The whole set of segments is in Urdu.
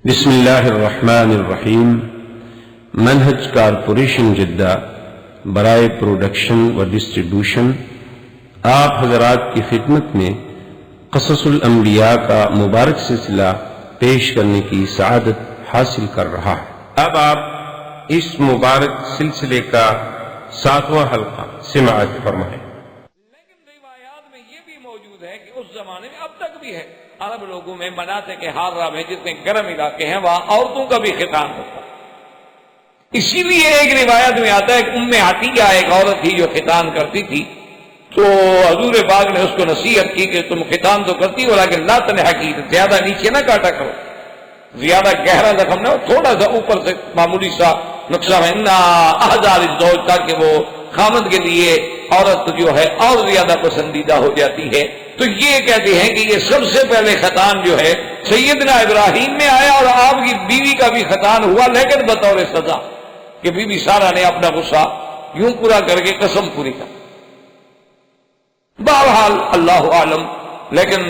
بسم اللہ الرحمن الرحیم۔ منہج کارپوریشن جدہ برائے پروڈکشن و ڈسٹریبیوشن آپ حضرات کی خدمت میں قصص الانبیاء کا مبارک سلسلہ پیش کرنے کی سعادت حاصل کر رہا ہے۔ اب آپ اس مبارک سلسلے کا 7واں حلقہ سماعت فرمائیں۔ لیکن روایات میں یہ بھی موجود ہے کہ اس زمانے میں اب تک بھی ہے، عرب لوگوں میں مناطق کے حارہ میں جتنے گرم علاقے ہیں وہاں عورتوں کا بھی ختان ہوتا ہے۔ اسی لیے ایک روایت میں آتا ہے کہ ام عطیہ ایک عورت تھی جو ختان کرتی تھی، تو حضور پاک نے اس کو نصیحت کی کہ تم ختان تو کرتی ہو لیکن لا تنحکی، زیادہ نیچے نہ کاٹا کرو، زیادہ گہرا زخم نہ ہو، تھوڑا سا اوپر سے معمولی سا نقصہ ہے نا احزار الزوج، تاکہ وہ خامد کے لیے عورت جو ہے اور زیادہ پسندیدہ ہو جاتی ہے۔ تو یہ کہتے ہیں کہ یہ سب سے پہلے ختان جو ہے سیدنا ابراہیم میں آیا، اور آپ کی بیوی کا بھی ختان ہوا لیکن بطور سزا کہ بی بی سارہ نے اپنا غصہ یوں پورا کر کے قسم پوری کر۔ بہرحال اللہ عالم، لیکن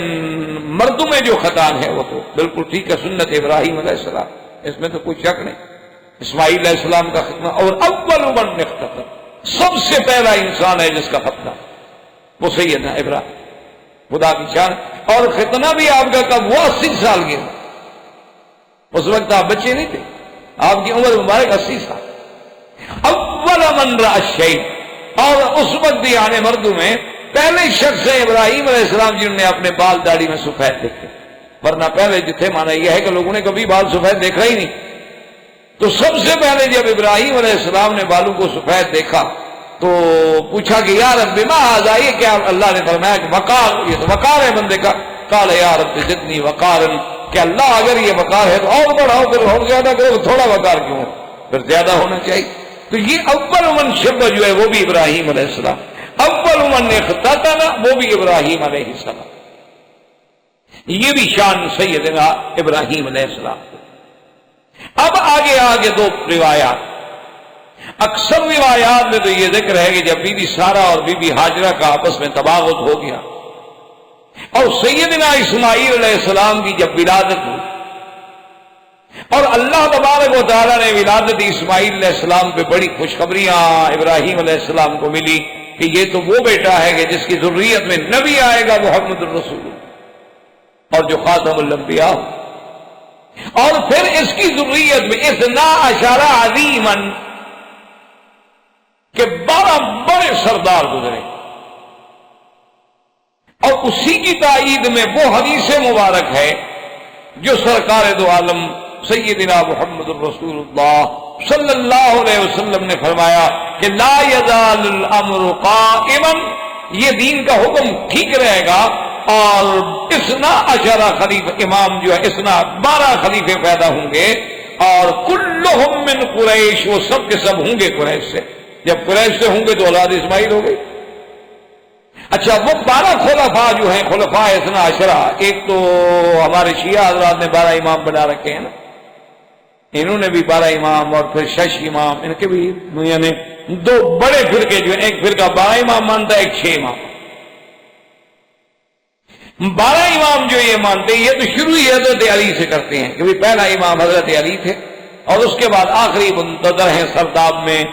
مردوں میں جو ختان ہے وہ تو بالکل ٹھیک ہے، سنت ابراہیم علیہ السلام، اس میں تو کوئی شک نہیں۔ اسماعیل علیہ السلام کا ختنہ، اور اول من اختتن، سب سے پہلا انسان ہے جس کا ختنہ وہ سیدنا ابراہیم، خدا کی شان۔ اور ختنہ بھی آپ کا کب ہوا؟ 80 سال کے، اس وقت آپ بچے نہیں تھے، آپ کی عمر مبارک 80 سال۔ اول من رأى الشيء، اور اس وقت یعنی مردوں میں پہلے شخص ہے ابراہیم علیہ السلام جنہوں نے اپنے بال داڑھی میں سفید دیکھے، ورنہ پہلے جتنے مانا یہ ہے کہ لوگوں نے کبھی بال سفید دیکھا ہی نہیں۔ تو سب سے پہلے جب ابراہیم علیہ السلام نے بالوں کو سفید دیکھا تو پوچھا کہ یا رب ما ھذا، یہ کیا؟ اللہ نے فرمایا کہ وقار، یہ تو وقار ہے بندے کا۔ قال یا رب زدنی وقارا، کہ اللہ اگر یہ وقار ہے تو اور بڑھاؤ، پھر اور زیادہ کرو، تھوڑا وقار کیوں، پھر زیادہ ہونا چاہیے۔ تو یہ اول من شب جو ہے وہ بھی ابراہیم علیہ السلام، اول من اختتن وہ بھی ابراہیم علیہ السلام، یہ بھی شان سیدنا ابراہیم علیہ السلام۔ اب آگے دو روایات، اکثر روایات میں تو یہ ذکر ہے کہ جب بی بی سارہ اور بی بی ہاجرہ کا آپس میں تباغت ہو گیا اور سیدنا اسماعیل علیہ السلام کی جب ولادت ہوئی، اور اللہ تبارک و تعالیٰ نے ولادت اسماعیل علیہ السلام پہ بڑی خوشخبریاں ابراہیم علیہ السلام کو ملی کہ یہ تو وہ بیٹا ہے کہ جس کی ذریت میں نبی آئے گا محمد الرسول، اور جو خاتم الانبیاء، اور پھر اس کی ذریت میں 12 عظیما، کہ 12 بڑے سردار گزرے، اور اسی کی تائید میں وہ حدیث مبارک ہے جو سرکار دو عالم سیدنا محمد الرسول اللہ صلی اللہ علیہ وسلم نے فرمایا کہ لا یزال الامر قائما، یہ دین کا حکم ٹھیک رہے گا، اور 12 خلیفہ امام جو ہے 12 خلیفے پیدا ہوں گے، اور کلہم من قریش، وہ سب کے سب ہوں گے قریش سے۔ جب قریش سے ہوں گے تو اولاد اسماعیل ہو گئی۔ اچھا، وہ 12 خلفاء جو ہیں، خلفاء 12، ایک تو ہمارے شیعہ حضرات نے 12 امام بنا رکھے ہیں نا، انہوں نے بھی 12 امام، اور پھر 6 امام، ان کے بھی یعنی 2 بڑے فرقے جو ہیں، ایک فرقہ 12 امام مانتا ہے، ایک 6 امام۔ 12 امام جو یہ مانتے ہیں، یہ تو شروع ہی حضرت علی سے کرتے ہیں کہ پہلا امام حضرت علی تھے، اور اس کے بعد آخری منتظر ہیں سرداب میں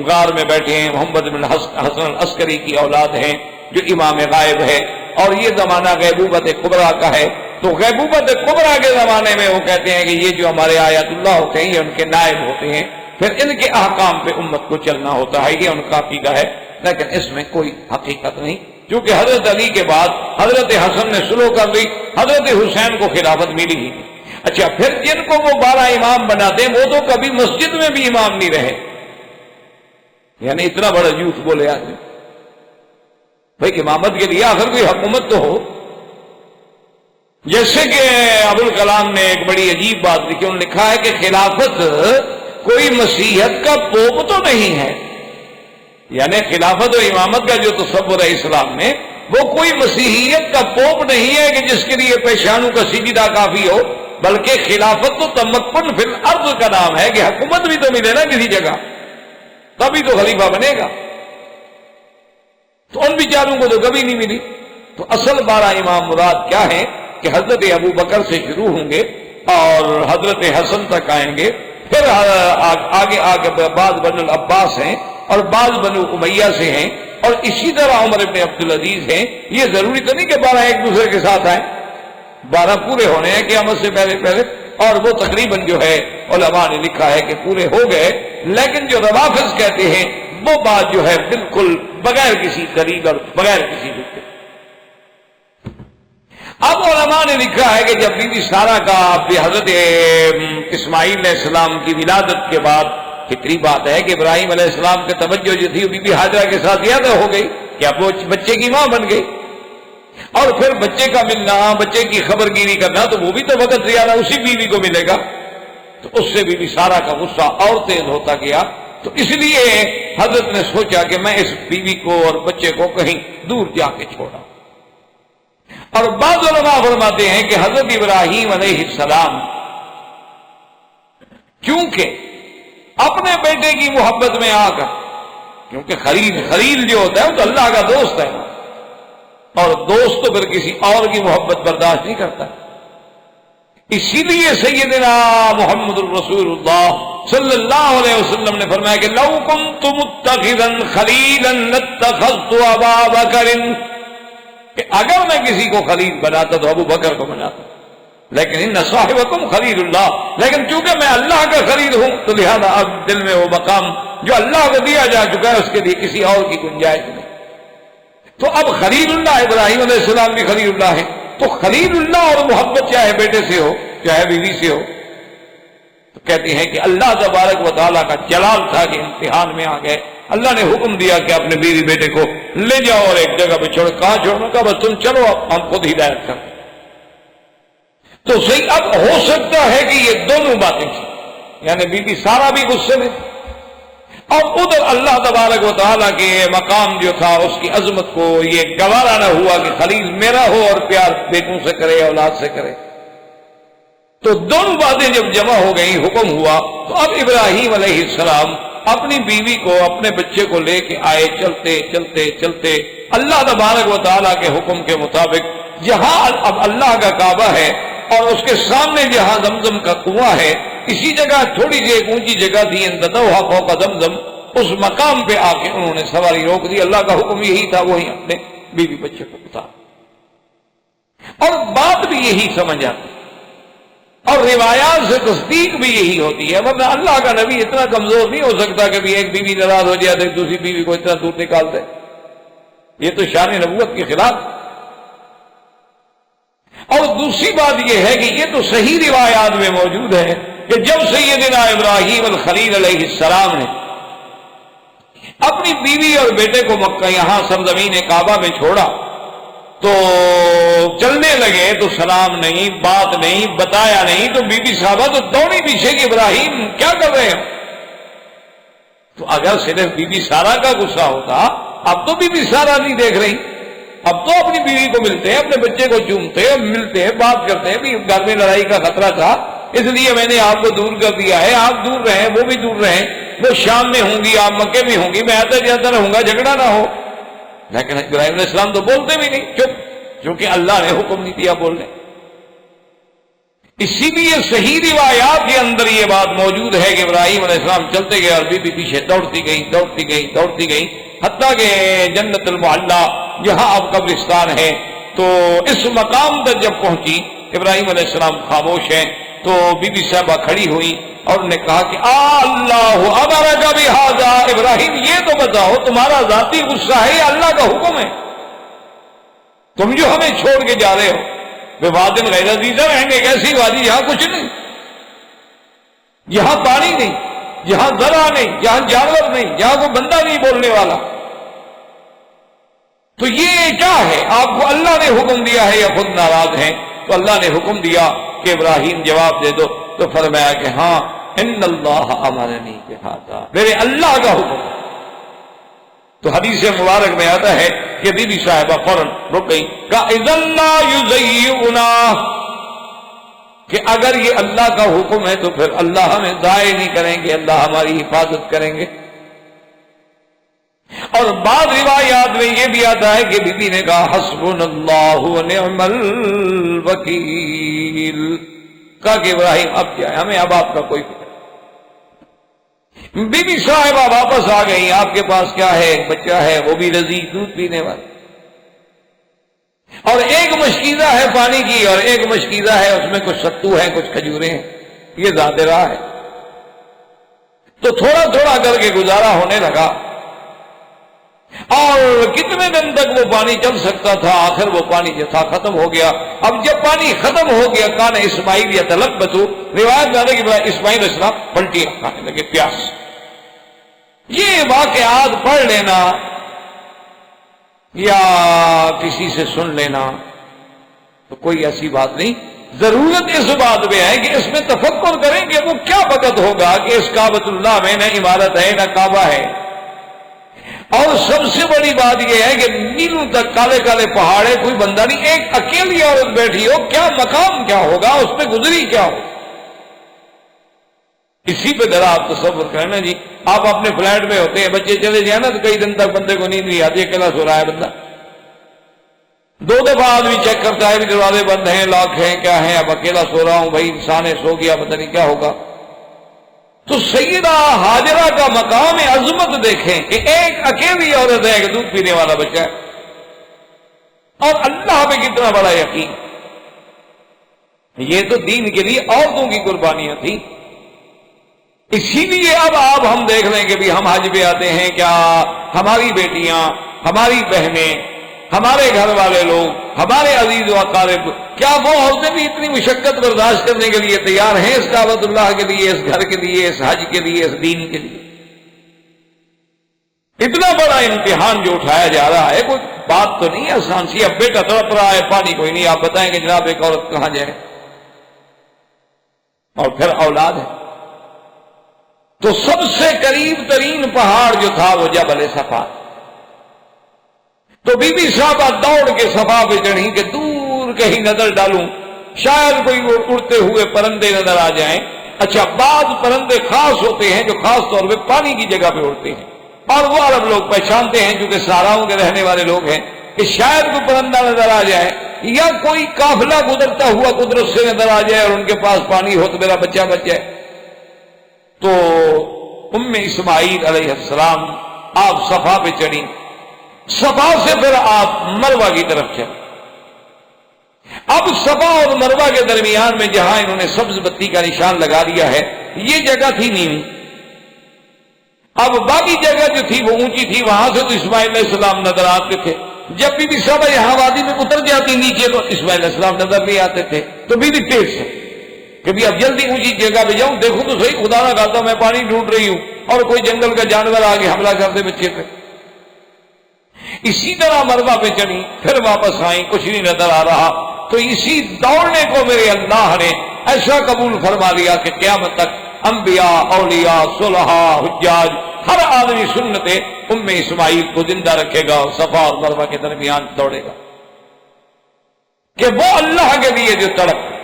غار میں بیٹھے ہیں، محمد بن حسن العسکری کی اولاد ہیں جو امام غائب ہے، اور یہ زمانہ غیبوبت کبریٰ کا ہے۔ تو غیبوبت کبریٰ کے زمانے میں وہ کہتے ہیں کہ یہ جو ہمارے آیات اللہ ہوتے ہیں یہ ان کے نائب ہوتے ہیں، پھر ان کے احکام پہ امت کو چلنا ہوتا ہے، یہ ان کا عقیدہ ہے، لیکن اس میں کوئی حقیقت نہیں، کیونکہ حضرت علی کے بعد حضرت حسن نے سلو کر لی، حضرت حسین کو خلافت ملی ہی نہیں۔ اچھا، پھر جن کو وہ 12 امام بناتے ہیں وہ تو کبھی مسجد میں بھی امام نہیں رہے، یعنی اتنا بڑا جھوٹ بولے آدمی۔ بھائی امامت کے لیے آخر کوئی حکومت تو ہو۔ جیسے کہ ابوالکلام نے ایک بڑی عجیب بات لکھی، انہوں نے لکھا ہے کہ خلافت کوئی مسیحیت کا پوپ تو نہیں ہے، یعنی خلافت و امامت کا جو تصور ہے اسلام میں، وہ کوئی مسیحیت کا پوپ نہیں ہے کہ جس کے لیے پیشانوں کا سجدہ کافی ہو، بلکہ خلافت تو تمکن فی الارض کا نام ہے کہ حکومت بھی تو ملے نا کسی جگہ، تبھی تو خلیفہ بنے گا۔ تو ان بیچاروں کو تو کبھی نہیں ملی۔ تو اصل 12 امام مراد کیا ہے کہ حضرت ابو بکر سے شروع ہوں گے، اور حضرت حسن تک آئیں گے، پھر آگے آگے بعض بنو العباس ہیں اور بعض بنو امیہ سے ہیں، اور اسی طرح عمر ابن عبدالعزیز ہیں۔ یہ ضروری تو نہیں کہ 12 ایک دوسرے کے ساتھ آئیں، 12 پورے ہونے ہیں قیامت سے پہلے پہلے، اور وہ تقریباً جو ہے علماء نے لکھا ہے کہ پورے ہو گئے، لیکن جو روافض کہتے ہیں وہ بات جو ہے بالکل بغیر کسی دلیل اور بغیر کسی ذکر۔ اب علماء نے لکھا ہے کہ جب بی بی سارہ کا حضرت اسماعیل علیہ السلام کی ولادت کے بعد فطری بات ہے کہ ابراہیم علیہ السلام کی توجہ جو تھی وہ بی بی ہاجرہ کے ساتھ زیادہ ہو گئی کہ اب وہ بچے کی ماں بن گئی، اور پھر بچے کا ملنا، بچے کی خبر گیری کرنا، تو وہ بھی تو وقت زیادہ اسی بیوی کو ملے گا، تو اس سے بی بی سارہ کا غصہ اور تیز ہوتا گیا۔ تو اس لیے حضرت نے سوچا کہ میں اس بیوی کو اور بچے کو کہیں دور جا کے چھوڑا۔ اور بعض علماء فرماتے ہیں کہ حضرت ابراہیم علیہ السلام چونکہ اپنے بیٹے کی محبت میں آ کر، کیونکہ خلیل جو ہوتا ہے وہ تو اللہ کا دوست ہے، اور دوست تو پھر کسی اور کی محبت برداشت نہیں کرتا، اسی لیے سیدنا محمد الرسول اللہ صلی اللہ علیہ وسلم نے فرمایا کہ لو کنت متخذا خلیلا لاتخذت ابا بکر، کہ اگر میں کسی کو خلیل بناتا تو ابو بکر کو بناتا، لیکن ان صاحبکم خلیل اللہ، لیکن چونکہ میں اللہ کا خلیل ہوں تو لہذا اب دل میں وہ مقام جو اللہ کو دیا جا چکا ہے اس کے لیے کسی اور کی گنجائش نہیں۔ تو اب خلیل اللہ ابراہیم علیہ السلام بھی خلیل اللہ ہے، تو خلیل اللہ اور محبت چاہے بیٹے سے ہو چاہے بیوی سے ہو، تو کہتے ہیں کہ اللہ تبارک و تعالیٰ کا جلال تھا کہ امتحان میں آ گئے، اللہ نے حکم دیا کہ اپنے بیوی بیٹے کو لے جاؤ اور ایک جگہ پہ چھوڑو، کہاں چھوڑنا، کہا بس تم چلو اب ہم خود ہدایت کر۔ تو صحیح اب ہو سکتا ہے کہ یہ دونوں باتیں تھیں، یعنی بی بی سارہ بھی غصے میں، اور ادھر اللہ تبارک و تعالیٰ کے مقام جو تھا اس کی عظمت کو یہ گوارا نہ ہوا کہ خلیل میرا ہو اور پیار بیٹوں سے کرے اولاد سے کرے۔ تو دونوں باتیں جب جمع ہو گئیں، حکم ہوا، تو اب ابراہیم علیہ السلام اپنی بیوی کو اپنے بچے کو لے کے آئے، چلتے چلتے چلتے اللہ تبارک و تعالیٰ کے حکم کے مطابق جہاں اب اللہ کا کعبہ ہے اور اس کے سامنے جہاں زمزم کا کنواں ہے، اسی جگہ تھوڑی سی ایک اونچی جگہ تھی، اندتوہا فوق زمزم، اس مقام پہ آ کے انہوں نے سواری روک دی۔ اللہ کا حکم یہی تھا، وہی اپنے بیوی بچے کو اتار، اور بات بھی یہی سمجھ آتی اور روایات سے تصدیق بھی یہی ہوتی ہے، ورنہ اللہ کا نبی اتنا کمزور نہیں ہو سکتا کہ ایک بیوی ناراض ہو جائے تو دوسری بیوی کو اتنا دور نکال دے، یہ تو شان نبوت کے خلاف۔ اور دوسری بات یہ ہے کہ یہ تو صحیح روایات میں موجود ہے کہ جب سیدنا ابراہیم الخلیل علیہ السلام نے اپنی بیوی اور بیٹے کو مکہ یہاں سرزمین کعبہ میں چھوڑا تو چلنے لگے تو سلام نہیں، بات نہیں، بتایا نہیں، تو بی بی صاحبہ تو دوڑی پیچھے کہ ابراہیم کیا کر رہے ہیں؟ تو اگر صرف بی بی سارہ کا غصہ ہوتا، اب تو بی بی سارہ نہیں دیکھ رہی، اب تو اپنی بیوی کو ملتے ہیں، اپنے بچے کو چومتے ہیں، ملتے ہیں، بات کرتے ہیں، بھی گھر میں لڑائی کا خطرہ تھا اس لیے میں نے آپ کو دور کر دیا ہے، آپ دور رہیں، وہ بھی دور رہیں، وہ شام میں ہوں گی، آپ مکے میں ہوں گی، میں آتا جاتا رہوں گا، جھگڑا نہ ہو۔ لیکن ابراہیم علیہ السلام تو بولتے بھی نہیں، چپ، کیونکہ اللہ نے حکم نہیں دیا بولنے۔ اسی لیے صحیح روایات کے اندر یہ بات موجود ہے کہ ابراہیم علیہ السلام چلتے گئے اور بی بی پیچھے دوڑتی گئی دوڑتی گئی دوڑتی گئی، حتیٰ کہ جنت المعلیٰ جہاں اب قبرستان ہے، تو اس مقام تک جب پہنچی، ابراہیم علیہ السلام خاموش ہیں، تو بی بی صاحبہ کھڑی ہوئی اور نے کہا کہ اللہ امرک بہذا، ابراہیم یہ تو بتاؤ تمہارا ذاتی غصہ ہے یا اللہ کا حکم ہے؟ تم جو ہمیں چھوڑ کے جا رہے ہو وادٍ غیر ذی زرع، ایک ایسی وادی جہاں کچھ نہیں، جہاں پانی نہیں، جہاں زرع نہیں، جہاں جانور نہیں، جہاں کوئی بندہ نہیں بولنے والا، تو یہ کیا ہے؟ آپ کو اللہ نے حکم دیا ہے یا خود ناراض ہیں؟ تو اللہ نے حکم دیا کہ ابراہیم جواب دے دو، تو فرمایا کہ ہاں ان اللہ امرنی بہذا، میرے اللہ کا حکم۔ تو حدیث مبارک میں آتا ہے کہ بی بی صاحبہ فوراً رک گئی، کہا اذن لا یضیعنا، کہ اگر یہ اللہ کا حکم ہے تو پھر اللہ ہمیں ضائع نہیں کریں گے، اللہ ہماری حفاظت کریں گے۔ اور بعض روایات میں یہ بھی آتا ہے کہ بی بی نے کہا حسبنا اللہ ونعم الوکیل، کہا کہ ابراہیم اب کیا ہے، ہمیں اب آپ کا کوئی فکر نہیں۔ بی بی صاحبہ واپس آ گئی، آپ کے پاس کیا ہے، ایک بچہ ہے، وہ بھی لذیذ دودھ پینے والا، اور ایک مشکیزہ ہے پانی کی، اور ایک مشکیزہ ہے اس میں کچھ ستو ہے، کچھ کھجوریں ہیں، یہ ذات راہ ہے۔ تو تھوڑا تھوڑا کر کے گزارا ہونے لگا، اور کتنے دن تک وہ پانی چل سکتا تھا، آخر وہ پانی جو تھا ختم ہو گیا۔ اب جب پانی ختم ہو گیا، کان اسماعیل یا تلبتو، روایت میں آتا ہے کہ اسماعیل علیہ السلام پلٹیاں کھانے لگے، پیاس۔ یہ واقعات پڑھ لینا یا کسی سے سن لینا تو کوئی ایسی بات نہیں، ضرورت اس بات میں ہے کہ اس میں تفکر کریں کہ وہ کیا وقت ہوگا کہ اس کعبۃ اللہ میں نہ عمارت ہے نہ کعبہ ہے، اور سب سے بڑی بات یہ ہے کہ میلوں تک کالے کالے پہاڑ ہے، کوئی بندہ نہیں، ایک اکیلی عورت بیٹھی ہو، کیا مقام کیا ہوگا، اس پہ گزری کیا ہو۔ اسی پہ ذرا آپ تصور کریں نا جی، آپ اپنے فلیٹ میں ہوتے ہیں، بچے چلے جائیں نا تو کئی دن تک بندے کو نیند نہیں آتی، اکیلا سو رہا ہے بندہ، دو دفعہ آدمی چیک کرتا ہے بھی دروازے بند ہیں، لاک ہیں، کیا ہے، اب اکیلا سو رہا ہوں، بھائی انسان ہے، سو گیا، پتہ نہیں کیا ہوگا۔ تو سیدہ ہاجرہ کا مقام عظمت دیکھیں کہ ایک اکیلی عورت ہے، ایک دودھ پینے والا بچہ ہے، اور اللہ پہ کتنا بڑا یقین۔ یہ تو دین کے لیے عورتوں کی قربانیاں تھیں۔ اسی لیے اب آپ ہم دیکھ لیں کہ بھی ہم حج پہ آتے ہیں، کیا ہماری بیٹیاں، ہماری بہنیں، ہمارے گھر والے لوگ، ہمارے عزیز و اقارب، کیا وہ عورتیں بھی اتنی مشقت برداشت کرنے کے لیے تیار ہیں اس کعبۃ اللہ کے لیے، اس گھر کے لیے، اس حج کے لیے، اس دین کے لیے؟ اتنا بڑا امتحان جو اٹھایا جا رہا ہے، کوئی بات تو نہیں آسان سی۔ اب بیٹا تڑپ رہا ہے، پانی کوئی نہیں، آپ بتائیں کہ جناب ایک عورت کہاں جائے، اور پھر اولاد ہے۔ تو سب سے قریب ترین پہاڑ جو تھا وہ جبل صفا، تو بی بی صاحبہ دوڑ کے صفا پہ چڑھی کہ دور کہیں نظر ڈالوں، شاید کوئی اڑتے ہوئے پرندے نظر آ جائیں۔ اچھا، بعض پرندے خاص ہوتے ہیں جو خاص طور پہ پانی کی جگہ پہ اڑتے ہیں، اور وہ عرب لوگ پہچانتے ہیں کیونکہ صحراؤں کے رہنے والے لوگ ہیں کہ شاید کوئی پرندہ نظر آ جائے، یا کوئی قافلہ گزرتا ہوا قدرت سے نظر آ جائے اور ان کے پاس پانی ہو تو میرا بچہ بچ جائے۔ تو ام اسماعیل علیہ السلام آپ صفا پہ چڑھی، صفا سے پھر آپ مروہ کی طرف چلے۔ اب صفا اور مروہ کے درمیان میں جہاں انہوں نے سبز بتی کا نشان لگا دیا ہے، یہ جگہ تھی نیوی۔ اب باقی جگہ جو تھی وہ اونچی تھی، وہاں سے تو اسماعیل علیہ السلام نظر آتے تھے۔ جب بی بی صاحبہ یہاں وادی میں اتر جاتی نیچے تو اسماعیل علیہ السلام نظر نہیں آتے تھے، تو بی بی تیز سے کہ بھی اب جلدی اونچی جگہ پہ جاؤں، دیکھو تو صحیح، خدا نہ کہتا میں پانی ڈھونڈ رہی ہوں اور کوئی جنگل کا جانور آگے حملہ کرتے بچے پہ۔ اسی طرح مروہ پہ چڑھی، پھر واپس آئیں، کچھ نہیں نظر آ رہا، تو اسی دوڑنے کو میرے اللہ نے ایسا قبول فرما لیا کہ قیامت تک انبیاء، اولیاء، صلحاء، حجاج، ہر آدمی سنت ام اسماعیل کو زندہ رکھے گا اور صفا اور مروہ کے درمیان دوڑے گا، کہ وہ اللہ کے لیے جو تڑپ،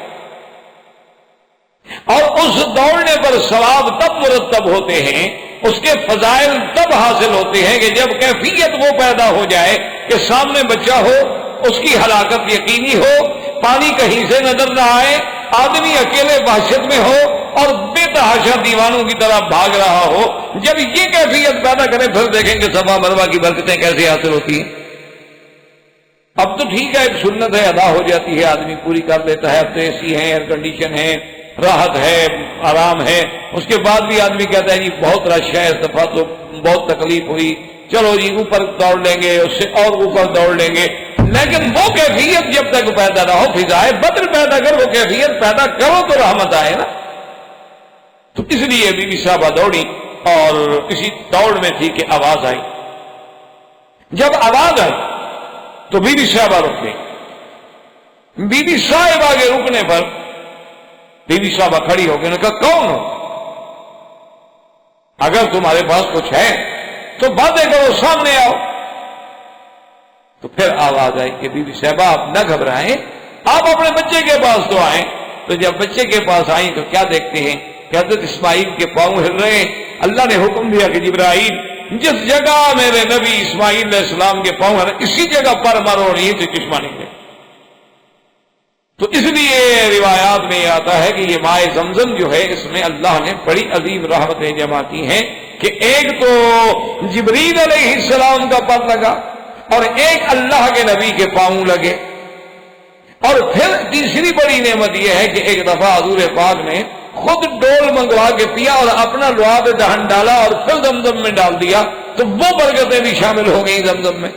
اور اس دوڑنے پر ثواب تب مرتب ہوتے ہیں، اس کے فضائل تب حاصل ہوتے ہیں کہ جب کیفیت وہ پیدا ہو جائے کہ سامنے بچہ ہو، اس کی ہلاکت یقینی ہو، پانی کہیں سے نظر نہ آئے، آدمی اکیلے وحشت میں ہو اور بے تحاشا دیوانوں کی طرح بھاگ رہا ہو۔ جب یہ کیفیت پیدا کرے پھر دیکھیں کہ صفا مروہ کی برکتیں کیسے حاصل ہوتی ہیں۔ اب تو ٹھیک ہے، ایک سنت ہے، ادا ہو جاتی ہے، آدمی پوری کر لیتا ہے، اب تو اے سی ہے، ایئر کنڈیشن ہے، راحت ہے، آرام ہے، اس کے بعد بھی آدمی کہتا ہے جی بہت رش ہے، اس دفعہ تو بہت تکلیف ہوئی، چلو جی اوپر دوڑ لیں گے، اس سے اور اوپر دوڑ لیں گے۔ لیکن وہ کیفیت جب تک پیدا نہ ہو، فضائے بدر پیدا کر، وہ کیفیت پیدا کرو تو رحمت آئے نا۔ تو اس لیے بی بی صاحبہ دوڑی، اور اسی دوڑ میں تھی کہ آواز آئی۔ جب آواز آئی تو بی بی صاحبہ رک گئی۔ بی بی صاحبہ کے رکنے پر بی بی صاحبہ کھڑی ہو گئی، نے کہا کون ہو؟ اگر تمہارے پاس کچھ ہے تو باتیں کرو، سامنے آؤ۔ تو پھر آواز آئی کہ بی بی صاحبہ آپ نہ گھبرائیں، آپ اپنے بچے کے پاس تو آئیں۔ تو جب بچے کے پاس آئیں تو کیا دیکھتے ہیں کہ حضرت اسماعیل کے پاؤں ہل رہے ہیں۔ اللہ نے حکم دیا کہ جبرائیل جس جگہ میرے نبی اسماعیل علیہ السلام کے پاؤں ہل رہے اسی جگہ پر مارو، نہیں تو چشمہ نکلے۔ تو اس لیے روایات میں یہ آتا ہے کہ یہ مائے زمزم جو ہے اس میں اللہ نے بڑی عظیم رحمتیں جمع کی ہیں کہ ایک تو جبریل علیہ السلام کا پر لگا اور ایک اللہ کے نبی کے پاؤں لگے، اور پھر تیسری بڑی نعمت یہ ہے کہ ایک دفعہ حضور پاک نے خود ڈول منگوا کے پیا اور اپنا لعاب دہن ڈالا اور پھر زمزم میں ڈال دیا، تو وہ برکتیں بھی شامل ہو گئی زمزم میں۔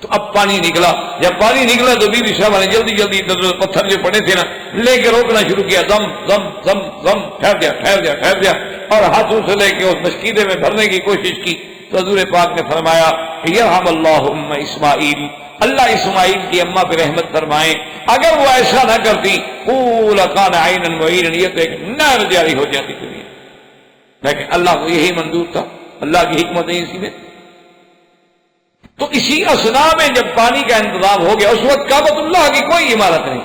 تو اب پانی نکلا، جب پانی نکلا تو بی بی صاحبہ نے جلدی جلدی پتھر جو پڑے تھے نا لے کے روکنا شروع کیا، زم زم زم زم، ٹھہر جا ٹھہر جا ٹھہر جا، اور ہاتھوں سے لے کے اس مشکیدے میں بھرنے کی کوشش کی۔ تو حضور پاک نے فرمایا یرحم اللہ ام اسماعیل، اللہ اسماعیل کی اماں پہ رحمت فرمائیں، اگر وہ ایسا نہ کرتی قول کان عینا وعینا، یہ تو ایک نہر جاری ہو جاتی دنیا، لیکن اللہ کو یہی منظور تھا، اللہ کی حکمت ہے اسی میں۔ تو اسی اسنا میں جب پانی کا انتظام ہو گیا، اس وقت کعبۃ اللہ کی کوئی عمارت نہیں،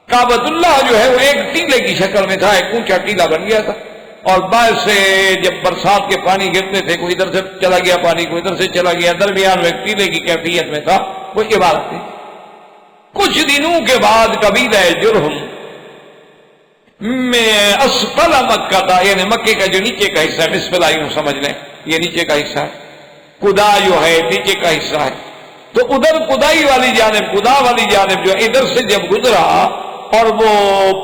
کعبۃ اللہ جو ہے وہ ایک ٹیلے کی شکل میں تھا، ایک اونچا ٹیلا بن گیا تھا، اور باہر سے جب برسات کے پانی گرتے تھے، کوئی ادھر سے چلا گیا پانی، کوئی ادھر سے چلا گیا، درمیان میں ایک ٹیلے کی کیفیت میں تھا، کوئی عبادت نہیں۔ کچھ دنوں کے بعد قبیلہ جرہم میں اسفل مکہ تھا، یعنی مکے کا جو نیچے کا حصہ ہے، اسفل یوں سمجھ لیں یہ نیچے کا حصہ ہے، قدا جو ہے نیچے کا حصہ ہے، تو ادھر قدائی والی جانب، قدا والی جانب جو ادھر سے جب گزرا اور وہ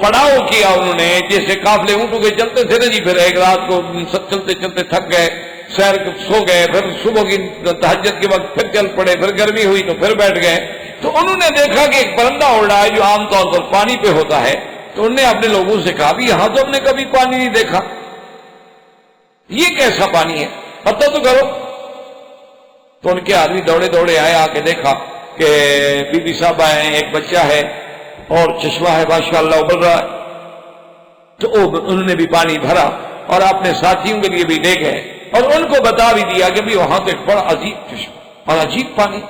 پڑاؤ کیا انہوں نے، جیسے قافلے اونٹوں کے چلتے تھے نا جی، پھر ایک رات کو چلتے چلتے تھک گئے، سیر سو گئے، پھر صبح کی تہجد کے وقت پھر چل پڑے، پھر گرمی ہوئی تو پھر بیٹھ گئے، تو انہوں نے دیکھا کہ ایک پرندہ اڑ رہا ہے جو عام طور پر پانی پہ ہوتا ہے، تو انہوں نے اپنے لوگوں سے کہا بھی یہاں تو ہم نے کبھی پانی نہیں دیکھا، یہ کیسا پانی ہے پتہ تو کرو۔ تو ان کے آدمی دوڑے دوڑے آئے، آ کے دیکھا کہ بی بی صاحب آئے ہیں، ایک بچہ ہے اور چشمہ ہے ماشاءاللہ ابل رہا ہے، تو انہوں نے بھی پانی بھرا اور اپنے ساتھیوں کے لیے بھی لے گئے اور ان کو بتا بھی دیا کہ بھی وہاں تو ایک بڑا عجیب چشمہ اور عجیب پانی۔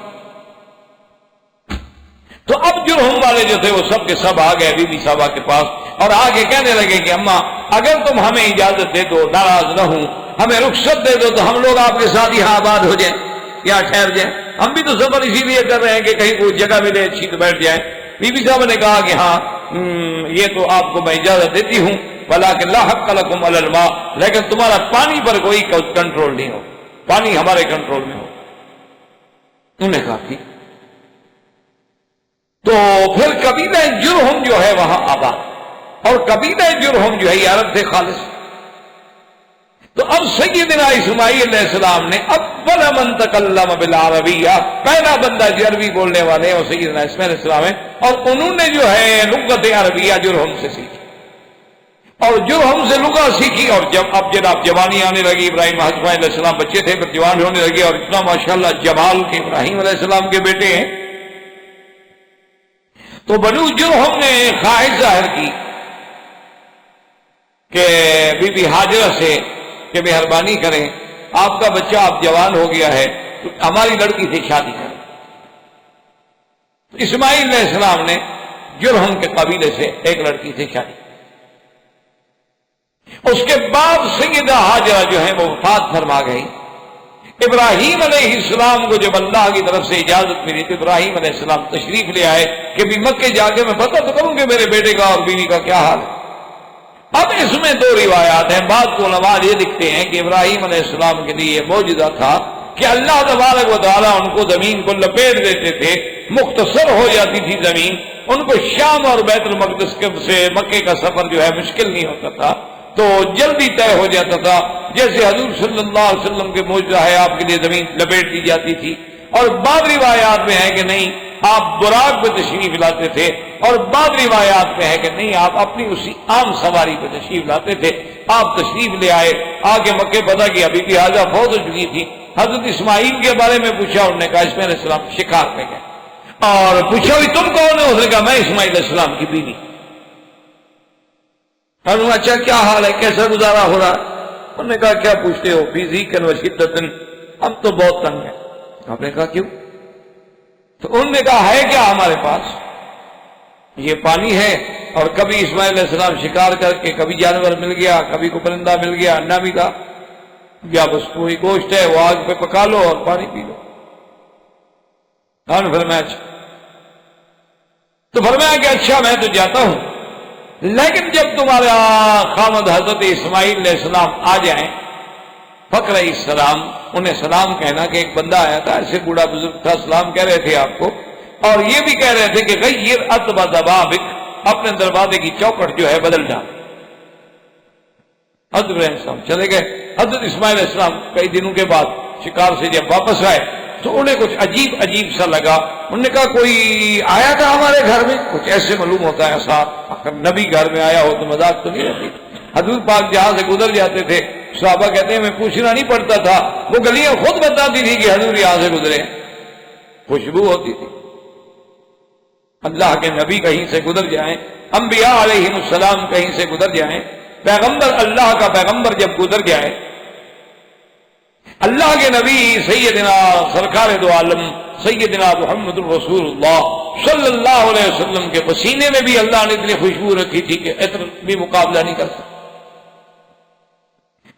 تو اب جرہم والے جو تھے وہ سب کے سب آ گئے بی بی صاحبہ کے پاس اور آگے کہنے لگے کہ اماں اگر تم ہمیں اجازت دے دو، ناراض نہ ہوں، ہمیں رخصت دے دو تو ہم لوگ آپ کے ساتھ یہاں آباد ہو جائیں یا ٹھہر جائیں، ہم بھی تو سفر اسی لیے کر رہے ہیں کہ کہیں کوئی جگہ ملے اچھی تو بیٹھ جائیں۔ بی بی صاحب نے کہا کہ ہاں یہ تو آپ کو میں اجازت دیتی ہوں، ولکن لا حق لکم علی الماء، لیکن تمہارا پانی پر کوئی کنٹرول نہیں ہو، پانی ہمارے کنٹرول میں ہو۔ انہوں نے کہا ٹھیک۔ تو پھر قبیلہ جرہم جو ہے وہاں آباد، اور قبیلہ جرہم جو ہے یہ عرب تھے خالص۔ تو اب سیدنا اسماعیل علیہ السلام نے اول من تکلم بالعربیہ، پہلا بندہ جو عربی بولنے والے ہیں وہ سیدنا اسماعیل علیہ السلام ہے، اور انہوں نے جو ہے لغت عربیہ جرہم سے سیکھی اور جرہم سے لغت سیکھی، اور جب اب جناب جوانی آنے لگی، ابراہیم علیہ السلام بچے تھے پھر جوان ہونے لگے، اور اتنا ماشاءاللہ جمال کے ابراہیم علیہ السلام کے بیٹے ہیں، تو بنو جرہم نے خواہش ظاہر کی کہ بی بی ہاجرہ سے کہ مہربانی کریں، آپ کا بچہ اب جوان ہو گیا ہے تو ہماری لڑکی سے شادی کریں۔ تو اسماعیل علیہ السلام نے جرہم کے قبیلے سے ایک لڑکی سے شادی کی۔ اس کے بعد سیدہ ہاجرہ جو ہے وہ وفات فرما گئی۔ ابراہیم علیہ السلام کو جب اللہ کی طرف سے اجازت ملی تو ابراہیم علیہ السلام تشریف لے آئے کہ بھی مکے جا کے میں پتہ تو کروں کہ میرے بیٹے کا اور بیوی کا کیا حال ہے۔ اب اس میں دو روایات ہیں، بعض علماء یہ لکھتے ہیں کہ ابراہیم علیہ السلام کے لیے یہ معجزہ تھا کہ اللہ تبارک و تعالیٰ ان کو زمین کو لپیٹ دیتے تھے، مختصر ہو جاتی تھی زمین، ان کو شام اور بیت المقدس سے مکے کا سفر جو ہے مشکل نہیں ہوتا تھا، تو جلدی طے ہو جاتا تھا، جیسے حضور صلی اللہ علیہ وسلم کے معجزہ ہے آپ کے لیے زمین لپیٹ دی جاتی تھی۔ اور بعض روایات میں ہے کہ نہیں آپ براق پہ تشریف لاتے تھے، اور بعض روایات میں ہے کہ نہیں آپ اپنی اسی عام سواری پہ تشریف لاتے تھے۔ آپ تشریف لے آئے، آگے مکے پتہ کہ ابھی بھی حاجہ فوت ہو چکی تھی، حضرت اسماعیل کے بارے میں پوچھا، انہوں نے کہا اسماعیل علیہ السلام شکار پہ گئے، اور پوچھا بھی تم کون ہو، اس نے کہا میں اسماعیل علیہ السلام کی بیوی۔ اچھا کیا حال ہے، کیسا گزارا ہو رہا؟ انہوں نے کہا کیا پوچھتے ہو، فی ضیق و شدۃ، ہم تو بہت تنگ ہیں۔ آپ نے کہا کیوں؟ تو انہوں نے کہا ہے کیا ہمارے پاس، یہ پانی ہے، اور کبھی اسماعیل علیہ السلام شکار کر کے کبھی جانور مل گیا، کبھی کو پرندہ مل گیا، انڈا ملا، یا بس کوئی گوشت ہے وہ آگ پہ پکا لو اور پانی پی لو۔ پھر میچ تو فرمایا کہ اچھا میں تو جاتا ہوں، لیکن جب تمہارا خامد حضرت اسماعیل علیہ السلام آ جائیں، فقر السلام، انہیں سلام کہنا کہ ایک بندہ آیا تھا، ایسے بوڑھا بزرگ تھا، سلام کہہ رہے تھے آپ کو، اور یہ بھی کہہ رہے تھے کہ غیر اتبا ضبابک، اپنے دروازے کی چوکٹ جو ہے بدل ڈال۔ حضرت ابراہیم السلام چلے گئے۔ حضرت اسماعیل علیہ السلام کئی دنوں کے بعد شکار سے جب واپس آئے تو انہیں کچھ عجیب عجیب سا لگا۔ انہوں نے کہا کوئی آیا تھا ہمارے گھر میں؟ کچھ ایسے معلوم ہوتا ہے صاحب، اگر نبی گھر میں آیا ہو تو مذاق تو نہیں رہتی۔ حضور پاک جہاں سے گزر جاتے تھے، صحابہ کہتے ہیں میں پوچھنا نہیں پڑتا تھا، وہ گلیاں خود بتاتی تھی کہ حضور یہاں سے گزرے، خوشبو ہوتی تھی۔ اللہ کے نبی کہیں سے گزر جائیں، انبیاء علیہ السلام کہیں سے گزر جائیں، پیغمبر اللہ کا پیغمبر جب گزر جائے، اللہ کے نبی سیدنا سرکار دو عالم سیدنا محمد رسول اللہ صلی اللہ علیہ وسلم کے پسینے میں بھی اللہ نے اتنی خوشبو رکھی تھی کہ عطر بھی مقابلہ نہیں کر سکتا۔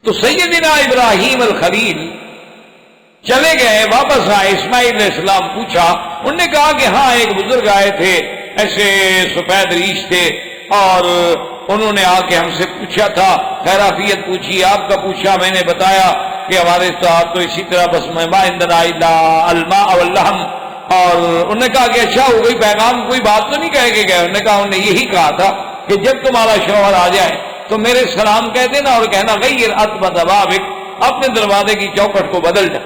تو سیدنا ابراہیم الخلیل چلے گئے، واپس آئے، اسماعیل علیہ السلام پوچھا، انہوں نے کہا کہ ہاں ایک بزرگ آئے تھے، ایسے سفید ریش تھے، اور انہوں نے آ کے ہم سے پوچھا تھا، خیرافیت پوچھی، آپ کا پوچھا، میں نے بتایا کہ ہمارے ساتھ تو اسی طرح بس ما عندنا الا الماء واللحم، اور انہوں نے کہا کہ اچھا ہو گئی، پیغام کوئی بات تو نہیں کہہ کے گئے؟ انہوں نے کہا انہوں نے یہی کہا تھا کہ جب تمہارا شوہر آ جائے تو میرے سلام کہہ دینا اور کہنا غیر اتبا ضبابک، اپنے دروازے کی چوکٹ کو بدل جا۔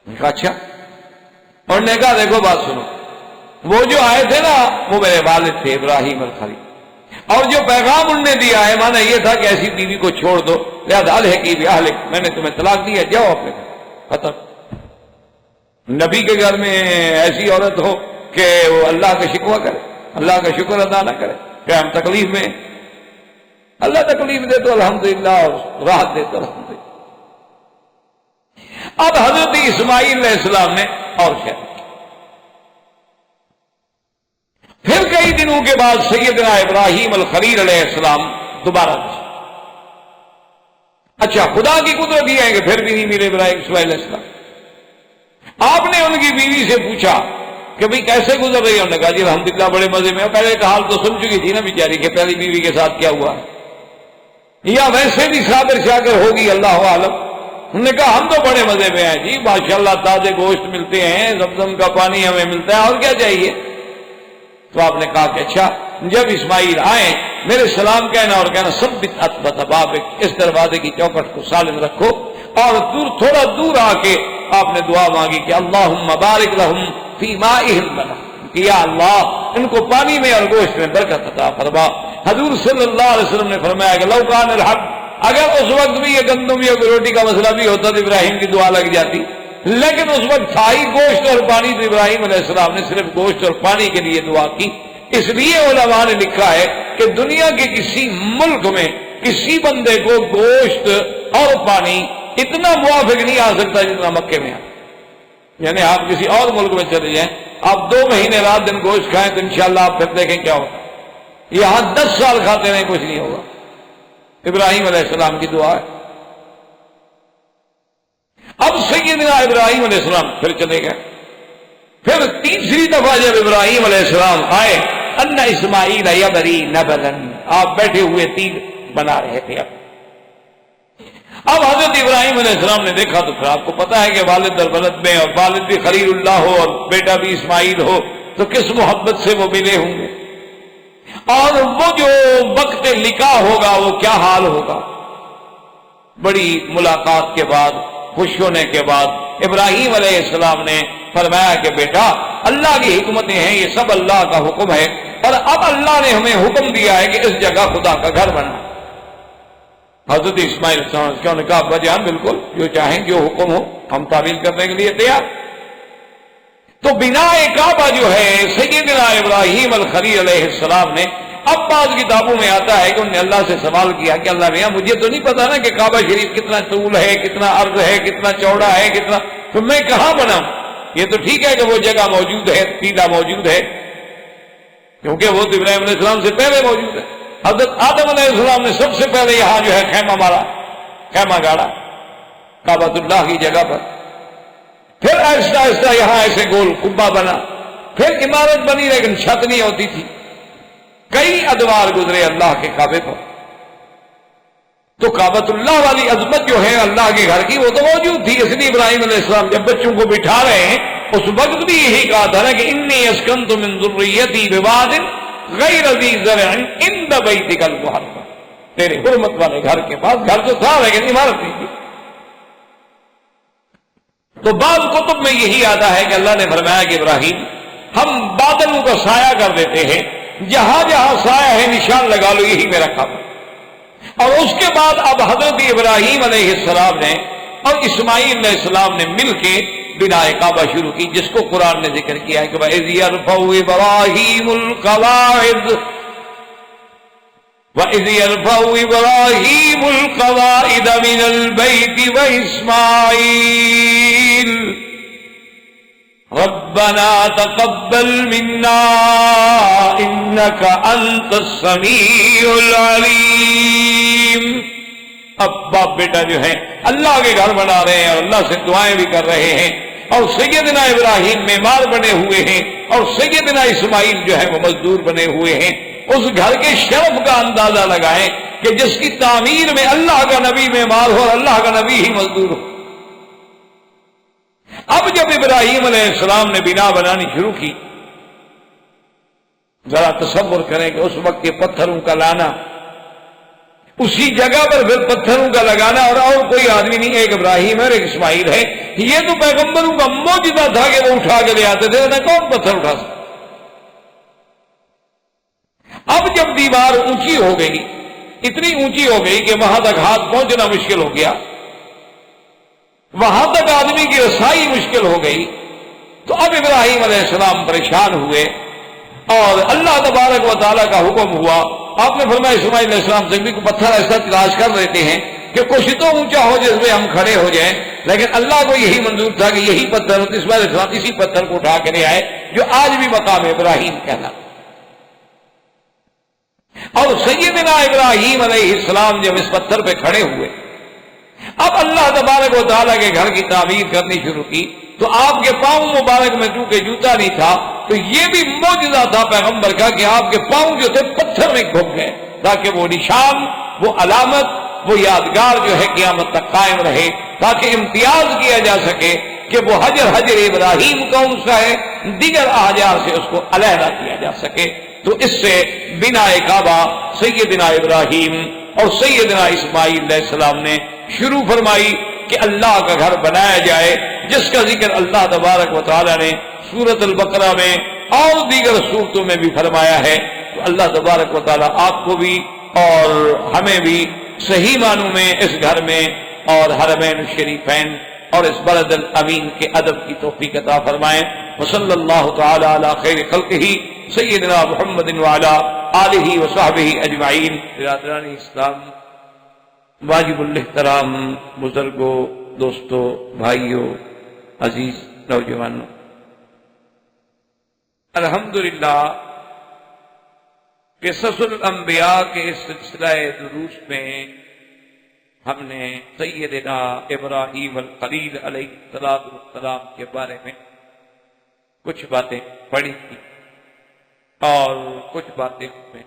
کہا اچھا۔ اور نے کہا دیکھو بات سنو، وہ جو آئے تھے نا وہ میرے والد تھے ابراہیم الخلیل، اور جو پیغام انہوں نے دیا ہے مانا یہ تھا کہ ایسی بیوی کو چھوڑ دو، لہذا الحقی باہلک، میں نے تمہیں طلاق دیا، جاؤ اپنے گھر، ختم۔ نبی کے گھر میں ایسی عورت ہو کہ وہ اللہ کا شکوہ کرے، اللہ کا شکر ادا نہ کرے کہ ہم تکلیف میں، اللہ تکلیف دے تو الحمدللہ اور راحت دے تو الحمدللہ۔ اب حضرت اسماعیل علیہ السلام نے اور کیا، پھر کئی دنوں کے بعد سیدنا ابراہیم الخلیل علیہ السلام دوبارہ پوچھا۔ اچھا خدا کی قدرت یہ ہے کہ پھر بھی نہیں ملے ابراہیم اسماعیل علیہ السلام۔ آپ نے ان کی بیوی سے پوچھا کہ بھئی کیسے گزر رہی ہے؟ انہوں نے کہا جی الحمدللہ بڑے مزے میں۔ پہلے کا حال تو سن چکی تھی نا بیچاری کہ پہلی بیوی کے ساتھ کیا ہوا ہے، یا ویسے بھی صابر شاکر ہوگی اللہ عالم۔ انہوں نے کہا ہم تو بڑے مزے میں ہیں جی، ماشاءاللہ تازے گوشت ملتے ہیں، زمزم کا پانی ہمیں ملتا ہے، اور کیا چاہیے؟ تو آپ نے کہا کہ اچھا جب اسماعیل آئیں میرے سلام کہنا اور کہنا ثبت اتبا ضبابک، اس دروازے کی چوکٹ کو سالم رکھو، اور تھوڑا دور آ کے آپ نے دعا مانگی کہ اللہم بارک لہم فی مائہم کہ یا اللہ ان کو پانی میں اور گوشت میں برکت عطا فرما۔ حضور صلی اللہ علیہ وسلم نے فرمایا کہ لو کان الحق، اگر اس وقت بھی یہ گندم یا روٹی کا مسئلہ بھی ہوتا تو ابراہیم کی دعا لگ جاتی، لیکن اس وقت تھا ہی گوشت اور پانی، تو ابراہیم علیہ السلام نے صرف گوشت اور پانی کے لیے دعا کی۔ اس لیے علماء نے لکھا ہے کہ دنیا کے کسی ملک میں کسی بندے کو گوشت اور پانی اتنا موافق نہیں آ سکتا جتنا مکے میں آ، یعنی آپ کسی اور ملک میں چلے جائیں، آپ 2 مہینے رات دن گوشت کھائیں تو انشاءاللہ آپ پھر دیکھیں کیا ہوگا، یہاں 10 سال کھاتے رہیں کچھ نہیں ہوگا۔ ابراہیم علیہ السلام کی دعا ہے۔ اب سیدنا ابراہیم علیہ السلام پھر چلے گئے، پھر تیسری دفعہ جب ابراہیم علیہ السلام آئے، ان اسماعیل یبری نبلا، آپ بیٹھے ہوئے تیر بنا رہے تھے۔ اب حضرت ابراہیم علیہ السلام نے دیکھا تو پھر آپ کو پتا ہے کہ والد اور ولد میں، اور والد بھی خلیل اللہ ہو اور بیٹا بھی اسماعیل ہو تو کس محبت سے وہ ملے ہوں گے، اور وہ جو وقت لکھا ہوگا وہ کیا حال ہوگا۔ بڑی ملاقات کے بعد، خوش ہونے کے بعد ابراہیم علیہ السلام نے فرمایا کہ بیٹا اللہ کی حکمتیں ہیں، یہ سب اللہ کا حکم ہے، اور اب اللہ نے ہمیں حکم دیا ہے کہ اس جگہ خدا کا گھر بنا۔ حضرت اسماعیل السلام نے کہا ابا جان بالکل جو چاہیں جو حکم ہو ہم تعمیل کرنے کے لیے تیار۔ تو بنا کعبہ جو ہے سیدنا ابراہیم الخلیل علیہ السلام نے، اب بعض کتابوں میں آتا ہے کہ انہوں نے اللہ سے سوال کیا کہ اللہ میاں مجھے تو نہیں پتا نا کہ کعبہ شریف کتنا طول ہے، کتنا عرض ہے، کتنا چوڑا ہے، کتنا، تو میں کہاں بناؤں؟ یہ تو ٹھیک ہے کہ وہ جگہ موجود ہے، ٹیلہ موجود ہے، کیونکہ وہ تو ابراہیم علیہ السلام سے پہلے موجود ہے۔ حضرت آدم علیہ السلام نے سب سے پہلے یہاں جو ہے خیمہ مارا، خیمہ گاڑا کعبۃ اللہ کی جگہ پر، پھر آہستہ آہستہ یہاں ایسے گول قبہ بنا، پھر عمارت بنی لیکن چھت نہیں ہوتی تھی. کئی ادوار گزرے اللہ کے کعبے پر. تو کعبۃ اللہ والی عظمت جو ہے اللہ کے گھر کی وہ تو موجود تھی. اس لیے ابراہیم علیہ السلام جب بچوں کو بٹھا رہے ہیں اس وقت بھی یہی کہا تھا نا کہ انی اسکنت من ذریتی بواد غیر ذی زرع عند بیتک المحرم، تیرے حرمت والے گھر کے پاس. گھر تو تھا لیکن عمارت نہیں تھی. تو بعض کتب میں یہی آتا ہے کہ اللہ نے فرمایا کہ ابراہیم ہم بادلوں کا سایہ کر دیتے ہیں، جہاں جہاں سایہ ہے نشان لگا لو یہی میرا کعبہ. اور اس کے بعد اب حضرت ابراہیم علیہ السلام نے اور اسماعیل علیہ السلام نے مل کے بناء کعبہ شروع کی، جس کو قرآن نے ذکر کیا ہے کہ وَإِذْ يَرْفَعُ إِبْرَاهِيمُ الْقَوَاعِدَ وَإِذْ يَرْفَعُ إِبْرَاهِيمُ الْقَوَاعِدَ مِنَ الْبَيْتِ وَإِسْمَاعِيلُ رَبَّنَا تَقَبَّلْ مِنَّا إِنَّكَ أَنْتَ السَّمِيعُ الْعَلِيمُ. اب باپ بیٹا جو ہیں اللہ کے گھر بنا رہے ہیں اور اللہ سے دعائیں بھی کر رہے ہیں، اور سیدنا ابراہیم معمار بنے ہوئے ہیں اور سیدنا اسماعیل جو ہے وہ مزدور بنے ہوئے ہیں. اس گھر کے شرف کا اندازہ لگائیں کہ جس کی تعمیر میں اللہ کا نبی معمار ہو اور اللہ کا نبی ہی مزدور ہو. اب جب ابراہیم علیہ السلام نے بنا بنانی شروع کی، ذرا تصور کریں کہ اس وقت کے پتھروں کا لانا، اسی جگہ پر پھر پتھروں کا لگانا، اور کوئی آدمی نہیں، ایک ابراہیم ہے اور ایک اسماعیل ہے. یہ تو پیغمبروں کا معجزہ تھا کہ وہ اٹھا کے لے آتے تھے، انہیں کون پتھر اٹھا سکتا. اب جب دیوار اونچی ہو گئی، اتنی اونچی ہو گئی کہ وہاں تک ہاتھ پہنچنا مشکل ہو گیا، وہاں تک آدمی کی رسائی مشکل ہو گئی، تو اب ابراہیم علیہ السلام پریشان ہوئے اور اللہ تبارک و تعالیٰ کا حکم ہوا. آپ نے فرمایا اسماعیل علیہ السلام سے بھی پتھر ایسا تلاش کر لیتے ہیں کہ کچھ تو اونچا ہو جس میں ہم کھڑے ہو جائیں. لیکن اللہ کو یہی منظور تھا کہ یہی پتھر اسماعیل علیہ السلام اسی پتھر کو اٹھا کے لے آئے جو آج بھی مقام ابراہیم کہنا. اور سیدنا ابراہیم علیہ السلام جب اس پتھر پہ کھڑے ہوئے، اب اللہ تبارک و تعالیٰ کے گھر کی تعمیر کرنی شروع کی، تو آپ کے پاؤں مبارک میں چونکہ جوتا نہیں تھا تو یہ بھی معجزہ تھا پیغمبر کا کہ آپ کے پاؤں جو تھے پتھر میں گھم گئے، تاکہ وہ نشان، وہ علامت، وہ یادگار جو ہے قیامت تک قائم رہے، تاکہ امتیاز کیا جا سکے کہ وہ حجر ابراہیم کون سا ہے، دیگر احجار سے اس کو علیحدہ کیا جا سکے. تو اس سے بناء کعبہ سیدنا ابراہیم اور سیدنا اسماعیل علیہ السلام نے شروع فرمائی کہ اللہ کا گھر بنایا جائے، جس کا ذکر اللہ تبارک و تعالی نے سورۃ البقرہ میں اور دیگر سورتوں میں بھی فرمایا ہے. تو اللہ تبارک و تعالی آپ کو بھی اور ہمیں بھی صحیح معنوں میں اس گھر میں اور حرمین الشریفین اور اس بلد الامین کے ادب کی توفیق عطا فرمائیں. وصلی اللہ تعالی علی خیر خلقہ سیدنا محمد وعلی آلہ وصحبہ اجمعین. برادران اسلام، واجب الاحترام بزرگوں، دوستوں، بھائیوں، عزیز نوجوانوں، الحمدللہ قصص الانبیاء کے اس سلسلہ دروس میں ہم نے سیدنا ابراہیم الخلیل علیہ السلام کے بارے میں کچھ باتیں پڑھی تھی اور کچھ باتیں ہمیں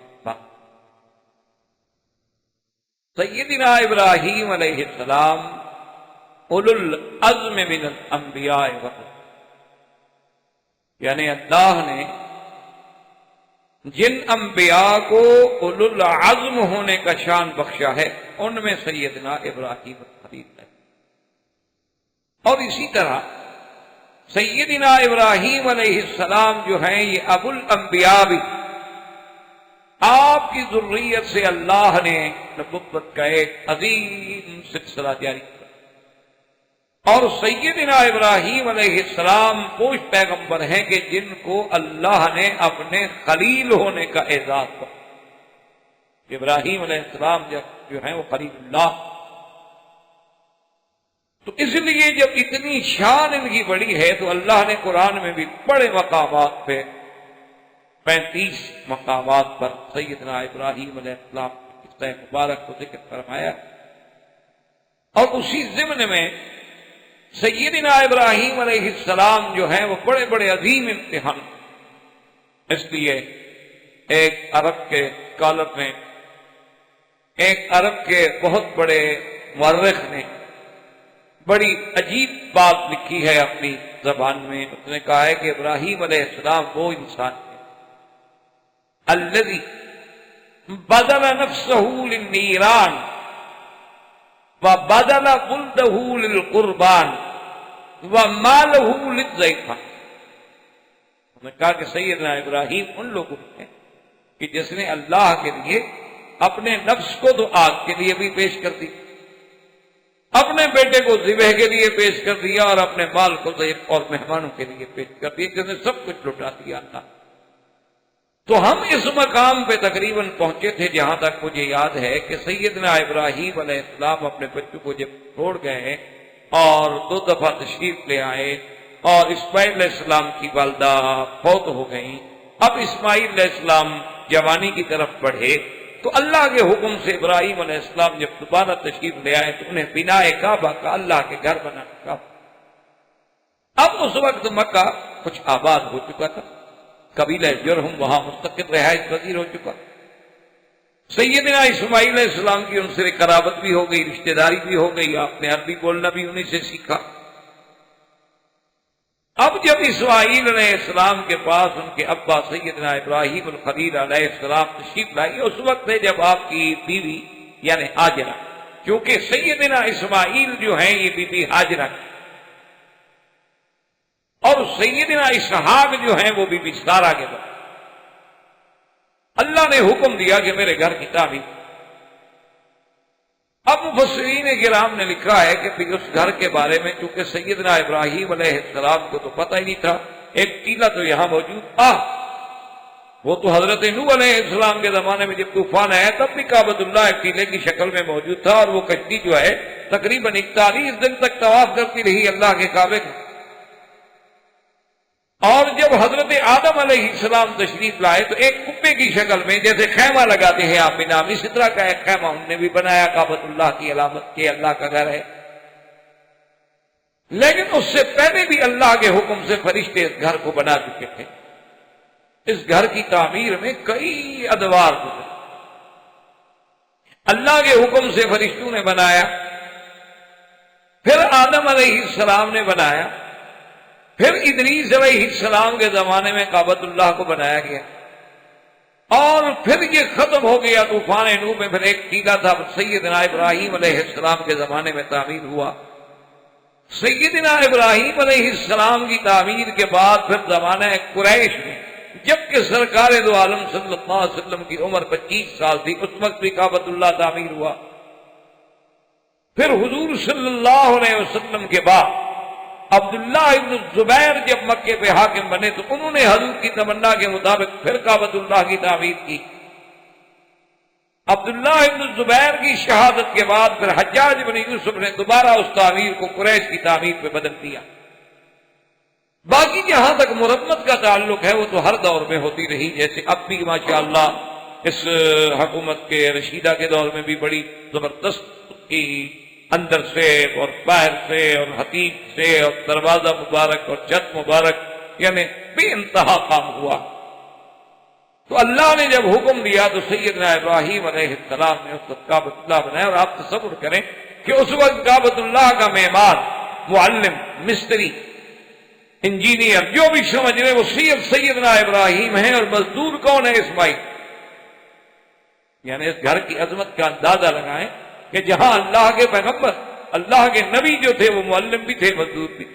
سیدنا ابراہیم علیہ السلام اولو العزم من الانبیاء یعنی اللہ نے جن انبیاء کو اولو العزم ہونے کا شان بخشا ہے ان میں سیدنا ابراہیم الخلیل ہے. اور اسی طرح سیدنا ابراہیم علیہ السلام جو ہیں یہ ابو الانبیاء بھی، آپ کی ذریت سے اللہ نے نبوت کا ایک عظیم سلسلہ جاری کیا. اور سیدنا ابراہیم علیہ السلام وہ پیغمبر ہیں کہ جن کو اللہ نے اپنے خلیل ہونے کا اعزاز کیا. ابراہیم علیہ السلام جو ہیں وہ خلیل اللہ. تو اس لیے جب اتنی شان ان کی بڑی ہے تو اللہ نے قرآن میں بھی بڑے مقامات پہ 35 مقامات پر سیدنا ابراہیم علیہ السلام کی قصہ مبارک کو ذکر فرمایا. اور اسی ضمن میں سیدنا ابراہیم علیہ السلام جو ہیں وہ بڑے بڑے عظیم امتحان اس لیے ایک عرب کے اسکالر نے، ایک عرب کے بہت بڑے مورخ نے بڑی عجیب بات لکھی ہے اپنی زبان میں. اس نے کہا ہے کہ ابراہیم علیہ السلام وہ انسان ہے الذی بدل نفسہ للنیران وبدل ولدہ للقربان ومالہ للضیفان. انہوں نے کہا کہ سیدنا ابراہیم ان لوگوں نے کہ جس نے اللہ کے لیے اپنے نفس کو تو آگ کے لیے بھی پیش کر دی، اپنے بیٹے کو ذبح کے لیے پیش کر دیا، اور اپنے مال کو ضیف اور مہمانوں کے لیے پیش کر دیا، جس نے سب کچھ لٹا دیا تھا. تو ہم اس مقام پہ تقریباً پہنچے تھے جہاں تک مجھے یاد ہے کہ سیدنا ابراہیم علیہ السلام اپنے بچوں کو جب چھوڑ گئے اور 2 دفعہ تشریف لے آئے، اور اسماعیل علیہ السلام کی والدہ فوت ہو گئیں. اب اسماعیل علیہ السلام جوانی کی طرف بڑھے تو اللہ کے حکم سے ابراہیم علیہ السلام جب دوبارہ تشریف لے آئے تو انہیں بنائے کعبہ کا، اللہ کے گھر بنا کا. اب اس وقت مکہ کچھ آباد ہو چکا تھا، قبیلہ جرہم وہاں مستقل رہائش پذیر ہو چکا. سیدنا اسماعیل علیہ السلام کی ان سے قرابت بھی ہو گئی، رشتہ داری بھی ہو گئی، آپ نے عربی بولنا بھی انہیں سے سیکھا. اب جب اسماعیل علیہ السلام کے پاس ان کے ابا سیدنا ابراہیم الخلیل علیہ السلام تشریف لائے، اس وقت ہے جب آپ کی بیوی یعنی ہاجرہ، کیونکہ سیدنا اسماعیل جو ہیں یہ بی بی ہاجرہ کی، اور سیدنا اسحاق جو ہیں وہ بی بی سارہ کے بعد اللہ نے حکم دیا کہ میرے گھر کی تعمیر. اب مفسرین کرام نے لکھا ہے کہ پھر اس گھر کے بارے میں چونکہ سیدنا ابراہیم علیہ السلام کو تو پتہ ہی نہیں تھا، ایک ٹیلہ تو یہاں موجود تھا، وہ تو حضرت نوح علیہ السلام کے زمانے میں جب طوفان آیا تب بھی کعبۃ اللہ ایک ٹیلے کی شکل میں موجود تھا، اور وہ کشتی جو ہے تقریباً 41 دن تک طواف کرتی رہی اللہ کے کعبے کا. اور جب حضرت آدم علیہ السلام تشریف لائے تو ایک کبے کی شکل میں جیسے خیمہ لگاتے ہیں آپ بنا، اسی طرح کا ایک خیمہ انہوں نے بھی بنایا کعبۃ اللہ کی علامت کے، اللہ کا گھر ہے. لیکن اس سے پہلے بھی اللہ کے حکم سے فرشتے اس گھر کو بنا چکے تھے. اس گھر کی تعمیر میں کئی ادوار گزرے. اللہ کے حکم سے فرشتوں نے بنایا، پھر آدم علیہ السلام نے بنایا، پھر ادریس علیہ السلام کے زمانے میں کعبۃ اللہ کو بنایا گیا، اور پھر یہ ختم ہو گیا طوفان نوح میں. پھر ایک ٹیلہ تھا سیدنا ابراہیم علیہ السلام کے زمانے میں تعمیر ہوا. سیدنا ابراہیم علیہ السلام کی تعمیر کے بعد پھر زمانہ قریش میں جبکہ سرکار دو عالم صلی اللہ علیہ وسلم کی عمر 25 سال تھی، اس وقت بھی کعبۃ اللہ تعمیر ہوا. پھر حضور صلی اللہ علیہ وسلم کے بعد عبداللہ ابن الزبیر جب مکے پہ حاکم بنے تو انہوں نے حضور کی تمنا کے مطابق پھر کعبۃ اللہ کی تعمیر کی. عبداللہ ابن الزبیر کی شہادت کے بعد پھر حجاج بن یوسف نے دوبارہ اس تعمیر کو قریش کی تعمیر پہ بدل دیا. باقی جہاں تک مرمت کا تعلق ہے وہ تو ہر دور میں ہوتی رہی، جیسے اب بھی ماشاءاللہ اس حکومت کے رشیدہ کے دور میں بھی بڑی زبردست کی اندر سے اور باہر سے اور حتیب سے اور دروازہ مبارک اور چھت مبارک یعنی بے انتہا کام ہوا. تو اللہ نے جب حکم دیا تو سیدنا ابراہیم علیہ السلام نے اس وقت کعبۃ اللہ بنایا. اور آپ تصور کریں کہ اس وقت کعبۃ اللہ کا معمار، معلم، مستری، انجینئر جو بھی سمجھ رہے وہ سیدنا ابراہیم ہیں، اور مزدور کون ہے؟ اسماعیل. یعنی اس گھر کی عظمت کا اندازہ لگائیں کہ جہاں اللہ کے پیغمبر، اللہ کے نبی جو تھے وہ معلم بھی تھے، مزدور بھی.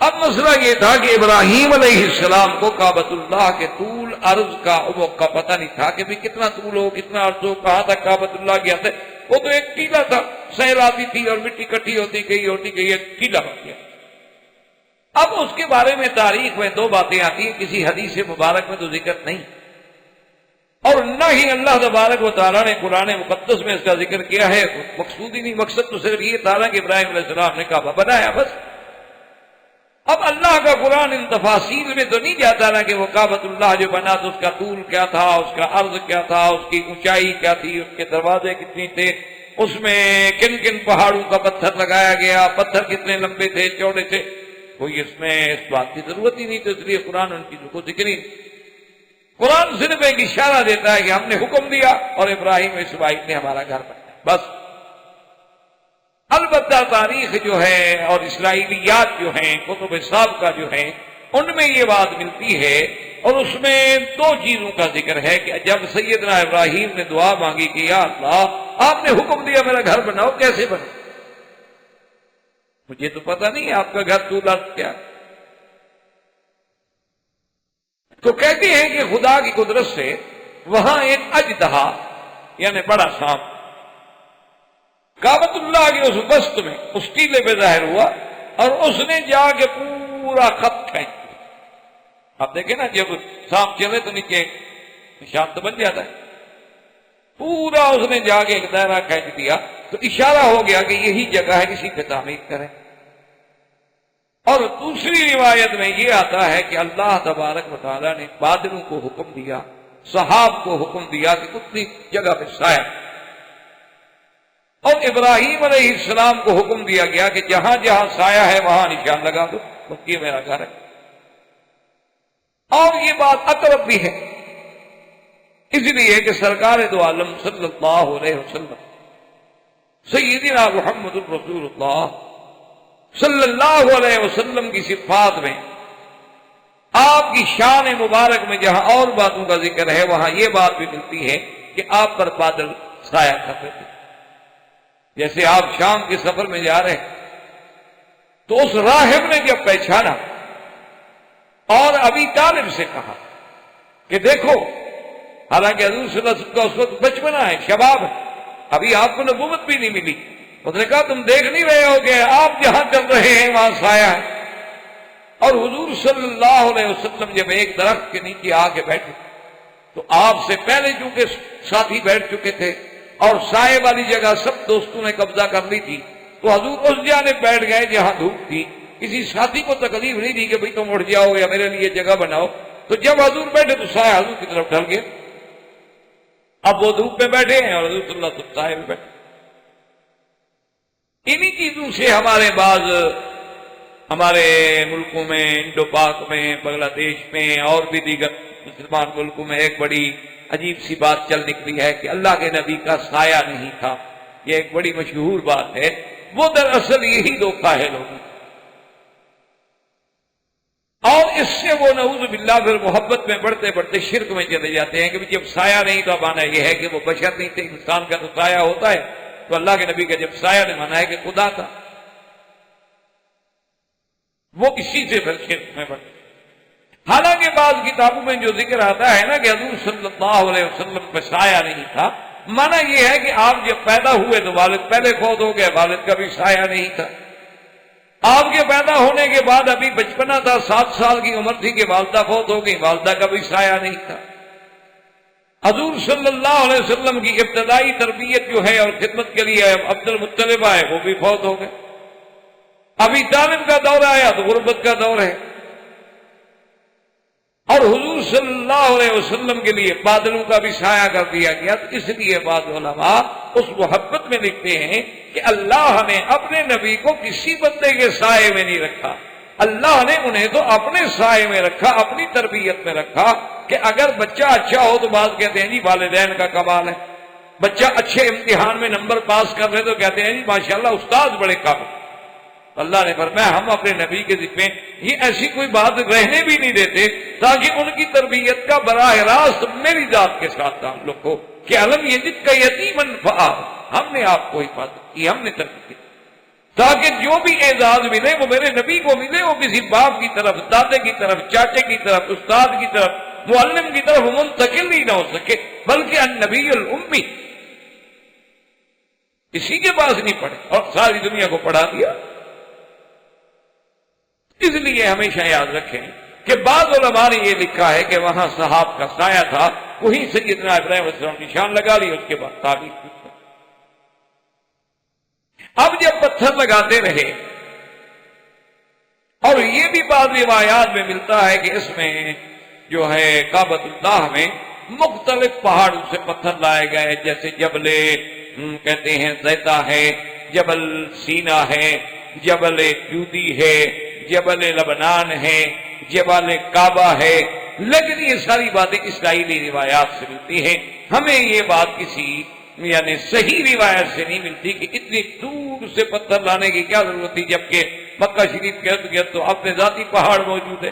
اب مسئلہ یہ تھا کہ ابراہیم علیہ السلام کو کعبۃ اللہ کے طول عرض کا پتہ نہیں تھا کہ بھی کتنا طول ہو، کتنا عرض ہو، کہاں تک کعبۃ اللہ کی حد ہے. وہ تو ایک ٹیلہ تھا، سیل آتی تھی اور مٹی کٹھی ہوتی گئی ایک ٹیلہ بن گیا. اب اس کے بارے میں تاریخ میں 2 باتیں آتی ہیں، کسی حدیث مبارک میں تو ذکر نہیں، اور نہ ہی اللہ تبارک و تعالیٰ نے قرآن مقدس میں اس کا ذکر کیا ہے. مقصود ہی نہیں، مقصد تو صرف یہ تھا کہ ابراہیم علیہ السلام نے کعبہ بنایا بس. اب اللہ کا قرآن ان تفاصیل میں تو نہیں جاتا نا کہ وہ کعبۃ اللہ جو بنا تو اس کا طول کیا تھا، اس کا عرض کیا تھا، اس کی اونچائی کیا تھی، اس کے دروازے کتنے تھے، اس میں کن کن پہاڑوں کا پتھر لگایا گیا، پتھر کتنے لمبے تھے، چوڑے تھے. کوئی اس میں اس بات کی ضرورت ہی نہیں، تو اس لیے قرآن ان چیزوں کو ذکر ہی. قرآن صرف ایک اشارہ دیتا ہے کہ ہم نے حکم دیا اور ابراہیم و اسماعیل نے ہمارا گھر بنایا، بس۔ البتہ تاریخ جو ہے اور اسرائیلیات جو ہیں، کتب سابقہ جو ہیں، ان میں یہ بات ملتی ہے، اور اس میں دو چیزوں کا ذکر ہے کہ جب سیدنا ابراہیم نے دعا مانگی کہ یا اللہ آپ نے حکم دیا میرا گھر بناؤ، کیسے بنا؟ مجھے تو پتہ نہیں آپ کا گھر طول عرض کیا۔ تو کہتے ہیں کہ خدا کی قدرت سے وہاں ایک اژدہا یعنی بڑا سانپ کعبۃ اللہ کے اس بست میں اس ٹیلے پہ ظاہر ہوا، اور اس نے جا کے پورا خط کھینچ دیا۔ آپ دیکھیں نا جب سانپ چلے تو نیچے نشان تو بن جاتا ہے، پورا اس نے جا کے ایک دائرہ کھینچ دیا، تو اشارہ ہو گیا کہ یہی جگہ ہے، کسی پہ تعمیر کریں۔ اور دوسری روایت میں یہ آتا ہے کہ اللہ تبارک و تعالیٰ نے بادلوں کو حکم دیا، سحاب کو حکم دیا کہ اتنی جگہ پہ سایہ، اور ابراہیم علیہ السلام کو حکم دیا گیا کہ جہاں جہاں سایہ ہے وہاں نشان لگا دو، بس یہ میرا گھر ہے۔ اور یہ بات اقرب بھی ہے، اس لیے کہ سرکار دو عالم صلی اللہ علیہ وسلم سیدنا محمد الرسول اللہ صلی اللہ علیہ وسلم کی صفات میں، آپ کی شان مبارک میں جہاں اور باتوں کا ذکر ہے، وہاں یہ بات بھی ملتی ہے کہ آپ پر بادل سایہ کرتے تھے۔ جیسے آپ شام کے سفر میں جا رہے تو اس راہب نے جب پہچانا اور ابی طالب سے کہا کہ دیکھو، حالانکہ حضور صلی اللہ علیہ وسلم کا اس وقت بچپنا ہے، شباب ہے، ابھی آپ کو نبوت بھی نہیں ملی، اس نے کہا تم دیکھ نہیں رہے ہو کہ آپ جہاں چل رہے ہیں وہاں سایہ ہے؟ اور حضور صلی اللہ علیہ وسلم جب ایک درخت کے نیچے آ کے بیٹھے تو آپ سے پہلے چونکہ ساتھی بیٹھ چکے تھے اور سائے والی جگہ سب دوستوں نے قبضہ کر لی تھی، تو حضور اس جانب بیٹھ گئے جہاں دھوپ تھی، کسی ساتھی کو تکلیف نہیں دی کہ بھئی تم اٹھ جاؤ یا میرے لیے جگہ بناؤ۔ تو جب حضور بیٹھے تو سایہ حضور کی طرف ڈھل گیا، اب وہ دھوپ میں بیٹھے ہیں اور حضور صلی اللہ علیہ وسلم سائے میں بیٹھے۔ انہی چیزوں سے ہمارے ملکوں میں، انڈو پاک میں، بنگلہ دیش میں اور بھی دیگر مسلمان ملکوں میں ایک بڑی عجیب سی بات چل نکلی ہے کہ اللہ کے نبی کا سایہ نہیں تھا۔ یہ ایک بڑی مشہور بات ہے، وہ دراصل یہی دھوکہ ہے لوگوں، اور اس سے وہ نعوذ باللہ پھر محبت میں بڑھتے بڑھتے شرک میں چلے جاتے ہیں کہ جب سایہ نہیں تو مانا یہ ہے کہ وہ بشر نہیں تھے، انسان کا تو سایہ ہوتا ہے، تو اللہ کے نبی کا جب سایہ نے مانا ہے کہ خدا تھا، وہ اسی سے پھر شرک میں بڑھتے۔ حالانکہ بعض کتابوں میں جو ذکر آتا ہے نا کہ حضور صلی اللہ علیہ وسلم پہ سایہ نہیں تھا، مانا یہ ہے کہ آپ جب پیدا ہوئے تو والد پہلے فوت ہو گئے، والد کا بھی سایہ نہیں تھا۔ آپ کے پیدا ہونے کے بعد ابھی بچپنا تھا، 7 سال کی عمر تھی کہ والدہ فوت ہو گئی، والدہ کا بھی سایہ نہیں تھا۔ حضور صلی اللہ علیہ وسلم کی ابتدائی تربیت جو ہے اور خدمت کے لیے عبد المطلب آئے، وہ بھی فوت ہو گئے۔ ابھی طالب کا دور آیا تو غربت کا دور ہے، اور حضور صلی اللہ علیہ وسلم کے لیے بادلوں کا بھی سایہ کر دیا گیا۔ تو اس لیے بعض علماء اس محبت میں لکھتے ہیں کہ اللہ نے اپنے نبی کو کسی بندے کے سائے میں نہیں رکھا، اللہ نے انہیں تو اپنے سائے میں رکھا، اپنی تربیت میں رکھا کہ اگر بچہ اچھا ہو تو بعض کہتے ہیں جی والدین کا کمال ہے، بچہ اچھے امتحان میں نمبر پاس کر رہے تو کہتے ہیں جی ماشاءاللہ استاد بڑے قابل۔ اللہ نے فرمایا ہم اپنے نبی کے ذمے یہ ایسی کوئی بات رہنے بھی نہیں دیتے تاکہ ان کی تربیت کا براہ راست میری ذات کے ساتھ تعلق ہو کہ علم یجد کا یتیمن فآ، ہم نے آپ کو حفاظت کی، ہم نے تربیت کی، تاکہ جو بھی اعزاز ملے وہ میرے نبی کو ملے، وہ کسی باپ کی طرف، دادے کی طرف، چاچے کی طرف، استاد کی طرف، معلم کی طرف منتقل ہی نہ ہو سکے، بلکہ النبی الامی کسی کے پاس نہیں پڑھے اور ساری دنیا کو پڑھا دیا۔ اس لیے ہمیشہ یاد رکھیں کہ بعض علماء نے یہ لکھا ہے کہ وہاں صحاب کا سایہ تھا، وہیں سیدنا ابراہیم علیہ السلام نشان لگا لی، اس کے بعد تعبیر کی۔ اب جب پتھر لگاتے رہے، اور یہ بھی بعض روایات میں ملتا ہے کہ اس میں جو ہے کعبۃ اللہ میں مختلف پہاڑوں سے پتھر لائے گئے، جیسے جبل کہتے ہیں زیتا ہے، جبل سینا ہے، جبل جودی ہے، جبل لبنان ہے، جبل کعبہ ہے، لیکن یہ ساری باتیں اسرائیلی روایات سے ملتی ہیں. ہمیں یہ بات کسی یعنی صحیح روایت سے نہیں ملتی کہ اتنی دور سے پتھر لانے کی کیا ضرورت تھی، جبکہ مکہ شریف کے ارد گرد تو اپنے ذاتی پہاڑ موجود ہے.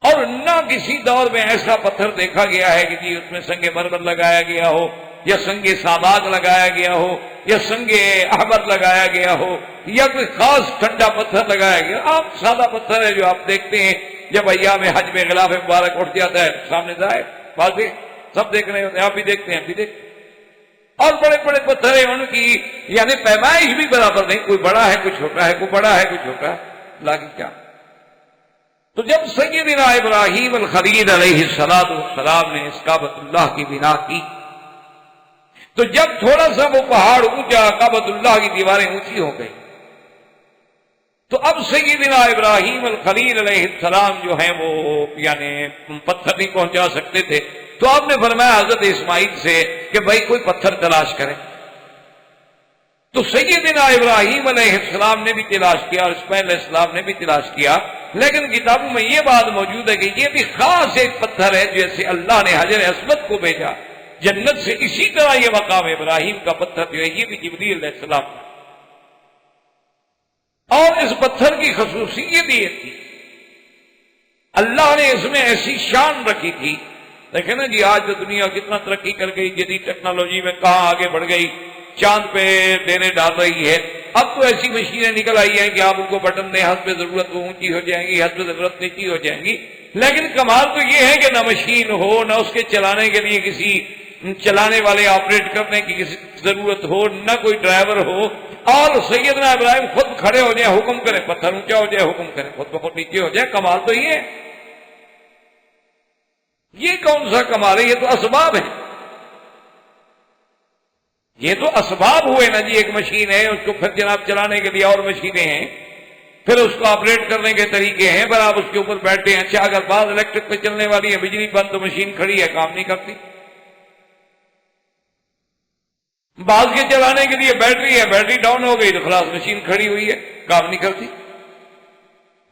اور نہ کسی دور میں ایسا پتھر دیکھا گیا ہے کہ جی اس میں سنگ مرمر لگایا گیا ہو، یا سنگ ساماک لگایا گیا ہو، یا سنگ احمر لگایا گیا ہو، یا کوئی خاص ٹھنڈا پتھر لگایا گیا. عام سادہ پتھر ہے جو آپ دیکھتے ہیں جب ایام حج میں غلاف مبارک اٹھ جاتا ہے سامنے ظاہر واضح سب دیکھ رہے ہوتے ہیں، آپ بھی دیکھتے ہیں، آپ بھی دیکھتے ہیں. اور بڑے بڑے پتھر ہیں، ان کی یعنی پیمائش بھی برابر نہیں، کوئی بڑا ہے کوئی چھوٹا ہے، کوئی بڑا ہے کوئی چھوٹا ہے، لاگی کیا. تو جب سیدنا ابراہیم الخلیل علیہ السلام نے اس کعبۃ اللہ کی بنا کی، تو جب تھوڑا سا وہ پہاڑ اونچا، کعبۃ اللہ کی دیواریں اونچی ہو گئی، تو اب سیدنا ابراہیم الخلیل علیہ السلام جو ہیں وہ یعنی پتھر نہیں پہنچا سکتے تھے. تو آپ نے فرمایا حضرت اسماعیل سے کہ بھائی کوئی پتھر تلاش کریں. تو سیدنا ابراہیم علیہ السلام نے بھی تلاش کیا اور اسماعیل علیہ السلام نے بھی تلاش کیا، لیکن کتابوں میں یہ بات موجود ہے کہ یہ بھی خاص ایک پتھر ہے جیسے اللہ نے حجر اسود کو بھیجا جنت سے، اسی طرح یہ مقام ابراہیم کا پتھر جو ہے یہ بھی جبریل علیہ السلام کا. اور اس پتھر کی خصوصیت یہ تھی، اللہ نے اس میں ایسی شان رکھی تھی. دیکھیں نا جی آج تو دنیا کتنا ترقی کر گئی، جدید ٹیکنالوجی میں کہاں آگے بڑھ گئی، چاند پہ ڈیرے ڈال رہی ہے. اب تو ایسی مشینیں نکل آئی ہیں کہ آپ ان کو بٹن دیں، حسب ضرورت وہ اونچی ہو جائیں گی، حسب ضرورت نیچی ہو جائیں گی. لیکن کمال تو یہ ہے کہ نہ مشین ہو، نہ اس کے چلانے کے لیے کسی چلانے والے آپریٹ کرنے کی کسی ضرورت ہو، نہ کوئی ڈرائیور ہو، اور سیدنا ابراہیم خود کھڑے ہو جائیں، حکم کریں پتھر اونچا ہو جائے، حکم کریں خود بخود نیچے ہو جائے. کمال تو یہ ہے. یہ کون سا کمال ہے؟ یہ تو اسباب ہے، یہ تو اسباب ہوئے نا جی. ایک مشین ہے، اس کو پھر جناب چلانے کے لیے اور مشینیں ہیں، پھر اس کو آپریٹ کرنے کے طریقے ہیں، پھر آپ اس کے اوپر بیٹھتے ہیں. اچھا اگر بعض الیکٹرک پہ چلنے والی ہے، بجلی بند تو مشین کھڑی ہے کام نہیں کرتی. بعض کے چلانے کے لیے بیٹری ہے، بیٹری ڈاؤن ہو گئی تو خلاص مشین کھڑی ہوئی ہے کام نہیں کرتی.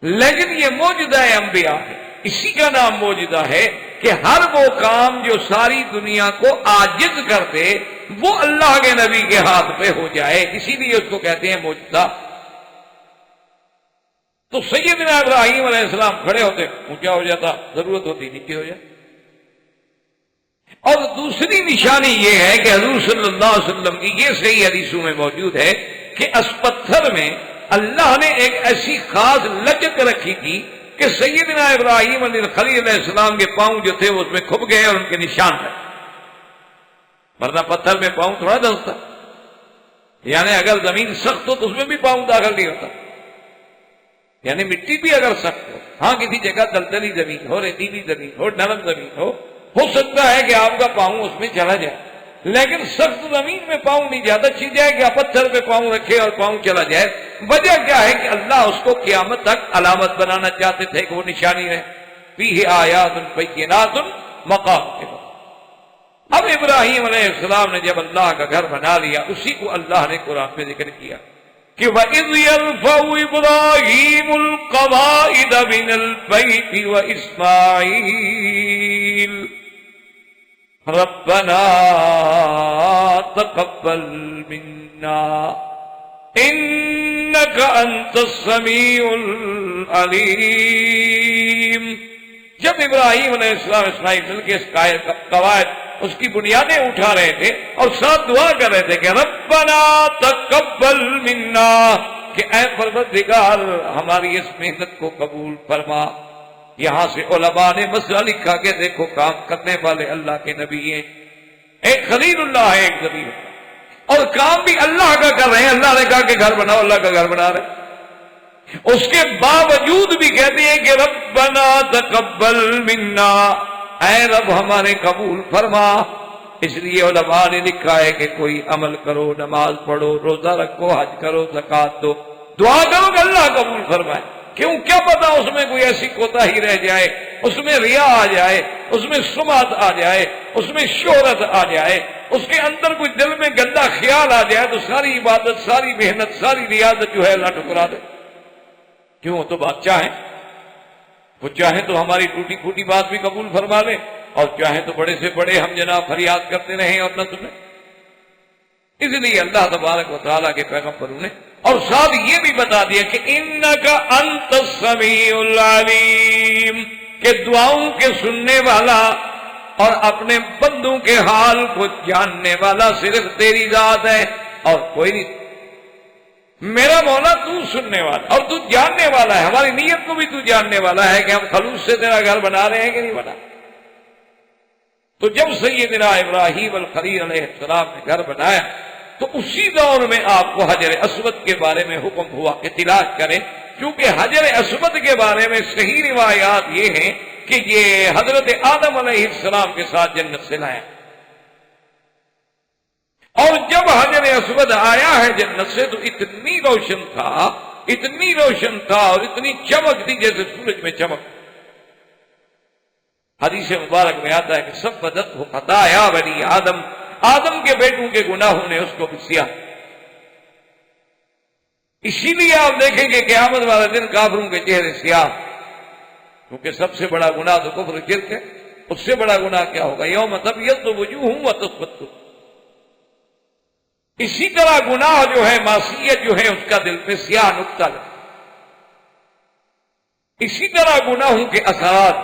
لیکن یہ معجزہ انبیاء ہے، اسی کا نام معجزہ ہے کہ ہر وہ کام جو ساری دنیا کو عاجز کرتے وہ اللہ کے نبی کے ہاتھ پہ ہو جائے، اسی لیے اس کو کہتے ہیں معجزہ. تو سیدنا ابراہیم علیہ السلام کھڑے ہوتے اونچا ہو جاتا، ضرورت ہوتی نیچے ہو جائے. اور دوسری نشانی یہ ہے کہ حضور صلی اللہ علیہ وسلم کی یہ صحیح حدیثوں میں موجود ہے کہ اس پتھر میں اللہ نے ایک ایسی خاص لچک رکھی تھی کہ سیدنا ابراہیم خلیل علیہ السلام کے پاؤں جو تھے وہ اس میں کھپ گئے اور ان کے نشان رہے. ورنہ پتھر میں پاؤں تھوڑا دھنستا، یعنی اگر زمین سخت ہو تو اس میں بھی پاؤں داخل نہیں ہوتا. یعنی مٹی بھی اگر سخت ہو، ہاں کسی جگہ دلدلی زمین ہو، ریتیلی زمین ہو، نرم زمین ہو سکتا ہے کہ آپ کا پاؤں اس میں چلا جائے، لیکن سخت زمین میں پاؤں نہیں جاتا. چیز جائے کہ آپ پتھر پہ پاؤں رکھے اور پاؤں چلا جائے. وجہ کیا ہے کہ اللہ اس کو قیامت تک علامت بنانا چاہتے تھے کہ وہ نشانی رہے. فیہ آیات بینات مقام کے بعد. اب ابراہیم علیہ السلام نے جب اللہ کا گھر بنا لیا، اسی کو اللہ نے قرآن میں ذکر کیا کہ وَإِذْ يَرْفَعُ إِبْرَاهِيمُ الْقَوَاعِدَ مِنَ الْبَيْتِ وَإِسْمَاعِيلُ رَبَّنَا تَقَبَّلْ مِنَّا إِنَّكَ أَنْتَ السَّمِيعُ الْعَلِيمُ. جب ابراہیم علیہ السلام اسماعیل مل کے اس قواعد اس کی بنیادیں اٹھا رہے تھے اور ساتھ دعا کر رہے تھے کہ ربنا تقبل منا، کہ اے پروردگار ہماری اس محنت کو قبول فرما. یہاں سے علماء نے مسئلہ لکھا کہ دیکھو کام کرنے والے اللہ کے نبی ہیں، ایک خلیل اللہ ہے ایک نبی ہے، اور کام بھی اللہ کا کر رہے ہیں. اللہ نے کہا کہ گھر بناؤ، اللہ کا گھر بنا رہے ہیں. اس کے باوجود بھی کہتے ہیں کہ ربنا تقبل منا، اے رب ہمارے قبول فرما. اس لیے علماء نے لکھا ہے کہ کوئی عمل کرو، نماز پڑھو، روزہ رکھو، حج کرو، زکات دو، دعا کرو کہ اللہ قبول فرمائے. کیوں؟ کیا پتا اس میں کوئی ایسی کوتاہی رہ جائے، اس میں ریا آ جائے، اس میں سمعت آ جائے، اس میں شہرت آ جائے، اس کے اندر کوئی دل میں گندا خیال آ جائے تو ساری عبادت، ساری محنت، ساری ریاضت جو ہے اللہ ٹھکرا دے. کیوں؟ تو بادشاہ ہے، وہ چاہے تو ہماری ٹوٹی پھوٹی بات بھی قبول فرما لے اور چاہے تو بڑے سے بڑے ہم جناب فریاد کرتے رہیں اور نہ سنیں. اس لیے اللہ تبارک و تعالیٰ کے پیغمبروں نے اور ساتھ یہ بھی بتا دیا کہ انک انت السمیع العلیم، کہ دعاؤں کے سننے والا اور اپنے بندوں کے حال کو جاننے والا صرف تیری ذات ہے اور کوئی نہیں. میرا مولا تو سننے والا اور تو جاننے والا ہے، ہماری نیت کو بھی تو جاننے والا ہے کہ ہم خلوص سے تیرا گھر بنا رہے ہیں کہ نہیں بنا. تو جب سیدنا ابراہیم الخلیل علیہ السلام نے گھر بنایا تو اسی دور میں آپ کو حجر اسود کے بارے میں حکم ہوا کہ تلاش کریں، کیونکہ حجر اسود کے بارے میں صحیح روایات یہ ہیں کہ یہ حضرت آدم علیہ السلام کے ساتھ جنت سے لایا. اور جب حجر اسود آیا ہے جنت سے تو اتنی روشن تھا اور اتنی چمک تھی جیسے سورج میں چمک. حدیث مبارک میں آتا ہے کہ سب بدت ہو خطایا بنی آدم، آدم کے بیٹوں کے گناہوں نے اس کو بھی سیاہ. اسی لیے آپ دیکھیں گے قیامت والا دن کافروں کے چہرے سیاہ، کیونکہ سب سے بڑا گناہ تو کفر شرک ہے. اس سے بڑا گناہ کیا ہوگا؟ یوم تبیض وجوہ وتسود. اسی طرح گناہ جو ہے، معصیت جو ہے، اس کا دل پہ سیاہ نقطہ لگا. اسی طرح گناہوں کے اثرات،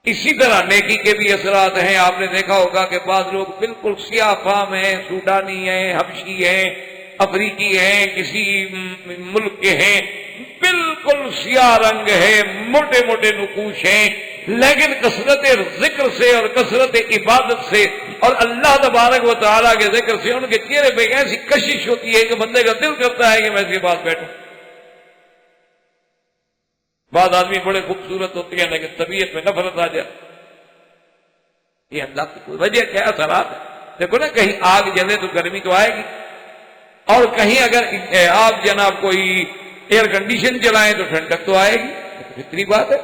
اسی طرح نیکی کے بھی اثرات ہیں. آپ نے دیکھا ہوگا کہ بعض لوگ بالکل سیاہ فام ہیں، سوڈانی ہیں، حبشی ہیں، افریقی ہیں، کسی ملک کے ہیں، بالکل سیاہ رنگ ہے، موٹے موٹے نقوش ہیں، لیکن کثرت ذکر سے اور کثرت عبادت سے اور اللہ تبارک و تعالیٰ کے ذکر سے ان کے چہرے پہ ایسی کشش ہوتی ہے کہ بندے کا دل کرتا ہے کہ میں اس کے پاس بیٹھوں. بعض آدمی بڑے خوبصورت ہوتے ہیں لیکن طبیعت میں نفرت آ جائے. یہ اللہ کی کوئی وجہ کیا اثرات ہے؟ دیکھو نا، کہیں آگ جلے تو گرمی تو آئے گی، اور کہیں اگر آپ جناب کوئی ایئر کنڈیشن چلائیں تو ٹھنڈک تو آئے گی. اتنی بات ہے،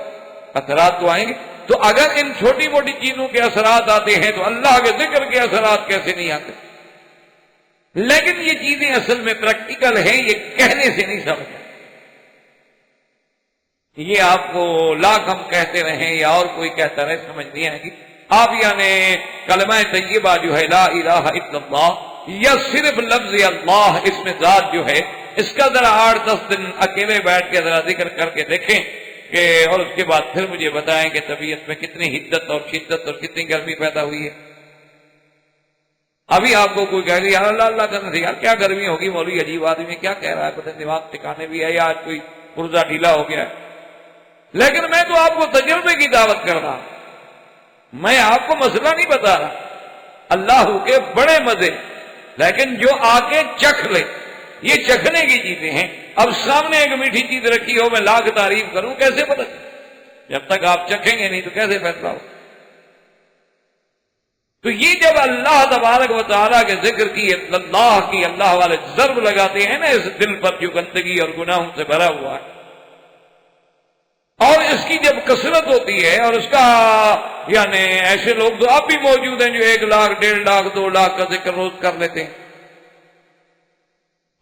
اثرات تو آئیں گے. تو اگر ان چھوٹی موٹی چیزوں کے اثرات آتے ہیں تو اللہ کے ذکر کے اثرات کیسے نہیں آتے؟ لیکن یہ چیزیں اصل میں پریکٹیکل ہیں، یہ کہنے سے نہیں سمجھتے. یہ آپ کو لاکھ ہم کہتے رہیں یا اور کوئی کہتا رہے سمجھ نہیں آئے گی. آپ یعنی کلمہ طیبہ جو ہے لا الہ الا اللہ یا صرف لفظ اللہ، اس میں ذات جو ہے، اس کا ذرا 8-10 دن اکیلے بیٹھ کے ذرا ذکر کر کے دیکھیں کہ اور اس کے بعد پھر مجھے بتائیں کہ طبیعت میں کتنی حدت اور شدت اور کتنی گرمی پیدا ہوئی ہے. ابھی آپ کو کوئی کہہ رہی ہے اللہ اللہ کرنا تھا، یار کیا گرمی ہوگی، مولوی عجیب آدمی کیا کہہ رہا ہے، پتہ دماغ ٹھکانے بھی ہے یا آج کوئی پرزہ ڈھیلا ہو گیا ہے. لیکن میں تو آپ کو تجربے کی دعوت کر رہا ہوں، میں آپ کو مسئلہ نہیں بتا رہا. اللہ کے بڑے مزے، لیکن جو آ کے چکھ لے، یہ چکھنے کی چیزیں ہیں. اب سامنے ایک میٹھی چیز رکھی ہو، میں لاکھ تعریف کروں، کیسے پتہ؟ جب تک آپ چکھیں گے نہیں تو کیسے فیصلہ ہو؟ تو یہ جب اللہ تبارک و تعالیٰ کے ذکر کی، اللہ والے ضرب لگاتے ہیں نا اس دل پر جو گندگی اور گناہوں سے بھرا ہوا ہے، اور اس کی جب کثرت ہوتی ہے اور اس کا یعنی ایسے لوگ تو اب بھی موجود ہیں جو 1 لاکھ 1.5 لاکھ 2 لاکھ کا ذکر روز کر لیتے ہیں.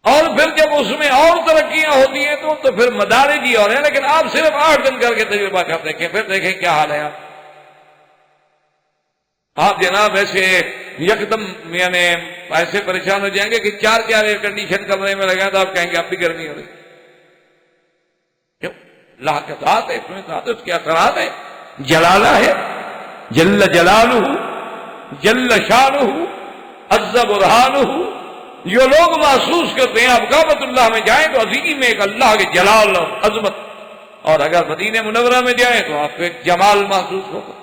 اور پھر جب اس میں اور ترقیاں ہوتی ہیں تو پھر مدارج ہی اور ہیں. لیکن آپ صرف 8 دن کر کے تجربہ کر دیکھیں، پھر دیکھیں کیا حال ہے. آپ جناب ایسے یکدم یعنی ایسے پریشان ہو جائیں گے کہ 4 ایئر کنڈیشن کمرے میں لگا تو آپ کہیں گے اب بھی گرمی ہو رہی. کیوں؟ اللہ کے ساتھ ہے، اس میں ساتھ اس کے اثرات ہے. جلالہ ہے، جل جلالہ، جل شانہ، عز برہانہ. جو لوگ محسوس کرتے ہیں آپ کعبۃ اللہ میں جائیں تو عظیم ایک اللہ کے جلال اور عظمت، اور اگر مدینہ منورہ میں جائیں تو آپ کو ایک جمال محسوس ہوگا.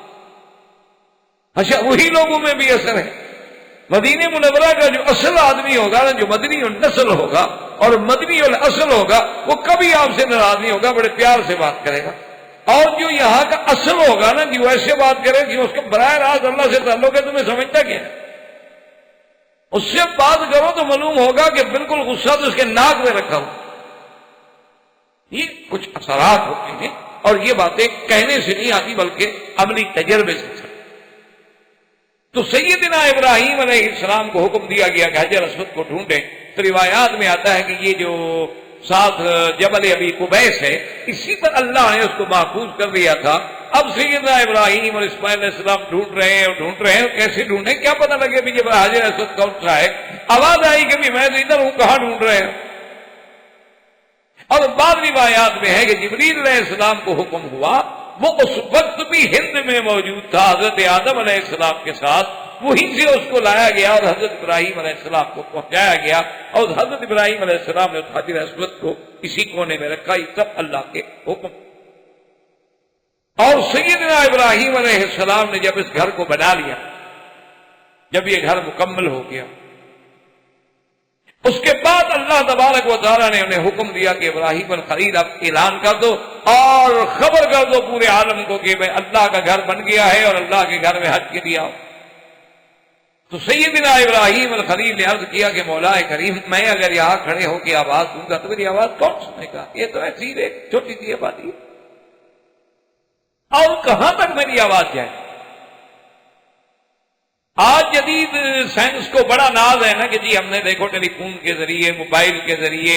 اچھا، وہی لوگوں میں بھی اثر ہے. مدینہ منورہ کا جو اصل آدمی ہوگا نا، جو مدنی النسل ہوگا اور مدنی الاصل ہوگا، وہ کبھی آپ سے ناراض نہیں ہوگا، بڑے پیار سے بات کرے گا. اور جو یہاں کا اصل ہوگا نا، جو ایسے بات کرے کہ اس کا براہ راست اللہ سے تعلق ہے، تمہیں سمجھتا کیا ہے، اس سے بات کرو تو معلوم ہوگا کہ بالکل غصہ تو اس کے ناک میں رکھا ہو. یہ کچھ اثرات ہوتے ہیں اور یہ باتیں کہنے سے نہیں آتی بلکہ عملی تجربے سے. تو سیدنا ابراہیم علیہ السلام کو حکم دیا گیا کہ حجر اسود کو ڈھونڈیں. تو روایات میں آتا ہے کہ یہ جو ساتھ جبل ابی قبیس ہے، اسی پر اللہ نے اس کو محفوظ کر دیا تھا۔ اب سیدنا ابراہیم اور اسماعیل علیہ السلام ڈھونڈ رہے ہیں اور کیسے ڈھونڈیں، کیا پتہ لگے بھی جب حاجر اسود کون سا ہے، آواز آئی کہ میں تو ادھر ہوں، کہاں ڈھونڈ رہے ہیں؟ اور بعض روایات میں ہے کہ جبریل علیہ السلام کو حکم ہوا، وہ اس وقت بھی ہند میں موجود تھا حضرت آدم علیہ السلام کے ساتھ، وہیں سے اس کو لایا گیا اور حضرت ابراہیم علیہ السلام کو پہنچایا گیا، اور حضرت ابراہیم علیہ السلام نے حجر اسود کو اسی کونے میں رکھا، یہ سب اللہ کے حکم۔ اور سیدنا ابراہیم علیہ السلام نے جب اس گھر کو بنا لیا، جب یہ گھر مکمل ہو گیا، اس کے بعد اللہ تبارک و تعالیٰ نے انہیں حکم دیا کہ ابراہیم الخلیل اب اعلان کر دو اور خبر کر دو پورے عالم کو کہ میں اللہ کا گھر بن گیا ہے اور اللہ کے گھر میں حج کے لیے آؤ۔ تو سیدنا ابراہیم الخلیل نے عرض کیا کہ مولا کریم، میں اگر یہاں کھڑے ہو کے آواز دوں گا تو میری آواز کون سنے گا؟ یہ تو ایسی ایک چھوٹی سی آبادی ہے، اور کہاں تک میری آواز جائے؟ آج جدید سائنس کو بڑا ناز ہے نا کہ جی ہم نے دیکھو ٹیلی فون کے ذریعے، موبائل کے ذریعے،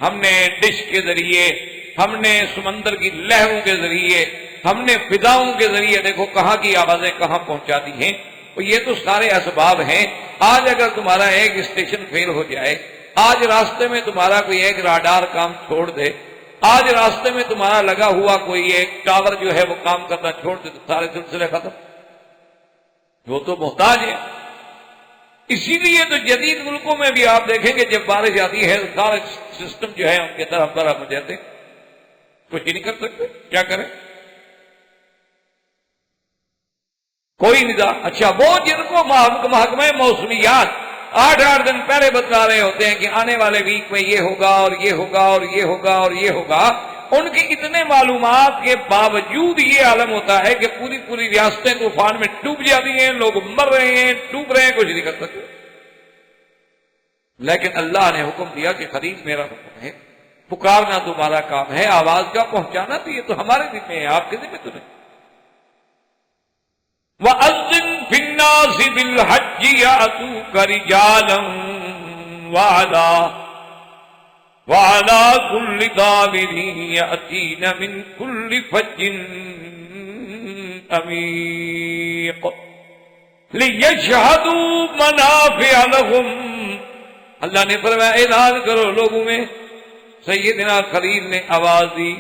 ہم نے ڈش کے ذریعے، ہم نے سمندر کی لہروں کے ذریعے، ہم نے فضاؤں کے ذریعے دیکھو کہاں کی آوازیں کہاں پہنچا دی ہیں۔ تو یہ تو سارے اسباب ہیں۔ آج اگر تمہارا ایک اسٹیشن فیل ہو جائے، آج راستے میں تمہارا کوئی ایک راڈار کام چھوڑ دے، آج راستے میں تمہارا لگا ہوا کوئی ایک ٹاور جو ہے وہ کام کرنا چھوڑ دے، تو سارے سلسلے ختم، وہ تو محتاج ہے۔ اسی لیے تو جدید ملکوں میں بھی آپ دیکھیں گے جب بارش آتی ہے سارے سسٹم جو ہے ان کے طرف برف ہو جاتے، کچھ ہی نہیں کر سکتے، کیا کریں؟ کوئی نظام۔ اچھا، وہ جن کو محکمہ موسمیات 8 دن پہلے بتلا رہے ہوتے ہیں کہ آنے والے ویک میں یہ ہوگا اور یہ ہوگا اور یہ ہوگا اور یہ ہوگا، ان کی اتنے معلومات کے باوجود یہ عالم ہوتا ہے کہ پوری ریاستیں طوفان میں ڈوب جاتی ہیں، لوگ مر رہے ہیں، ڈوب رہے ہیں، کچھ نہیں کر سکتے۔ لیکن اللہ نے حکم دیا کہ خلیل میرا حکم ہے، پکارنا تمہارا کام ہے، آواز کا پہنچانا تو یہ تو ہمارے ذمہ ہے، آپ کے ذمہ تو نہیں۔ وَأَذِّن فِي النَّاسِ بِالْحَجِّ يَأْتُوكَ رِجَالًا وَعَلَىٰ كُلِّ ضَامِرٍ يَأْتِينَ مِنْ كُلِّ فَجٍّ عَمِيقٍ لِيَشْهَدُوا مَنَافِعَ لَهُمْ۔ اللہ نے فرمایا اعلان کرو لوگوں میں۔ سیدنا خلیل نے آواز دی۔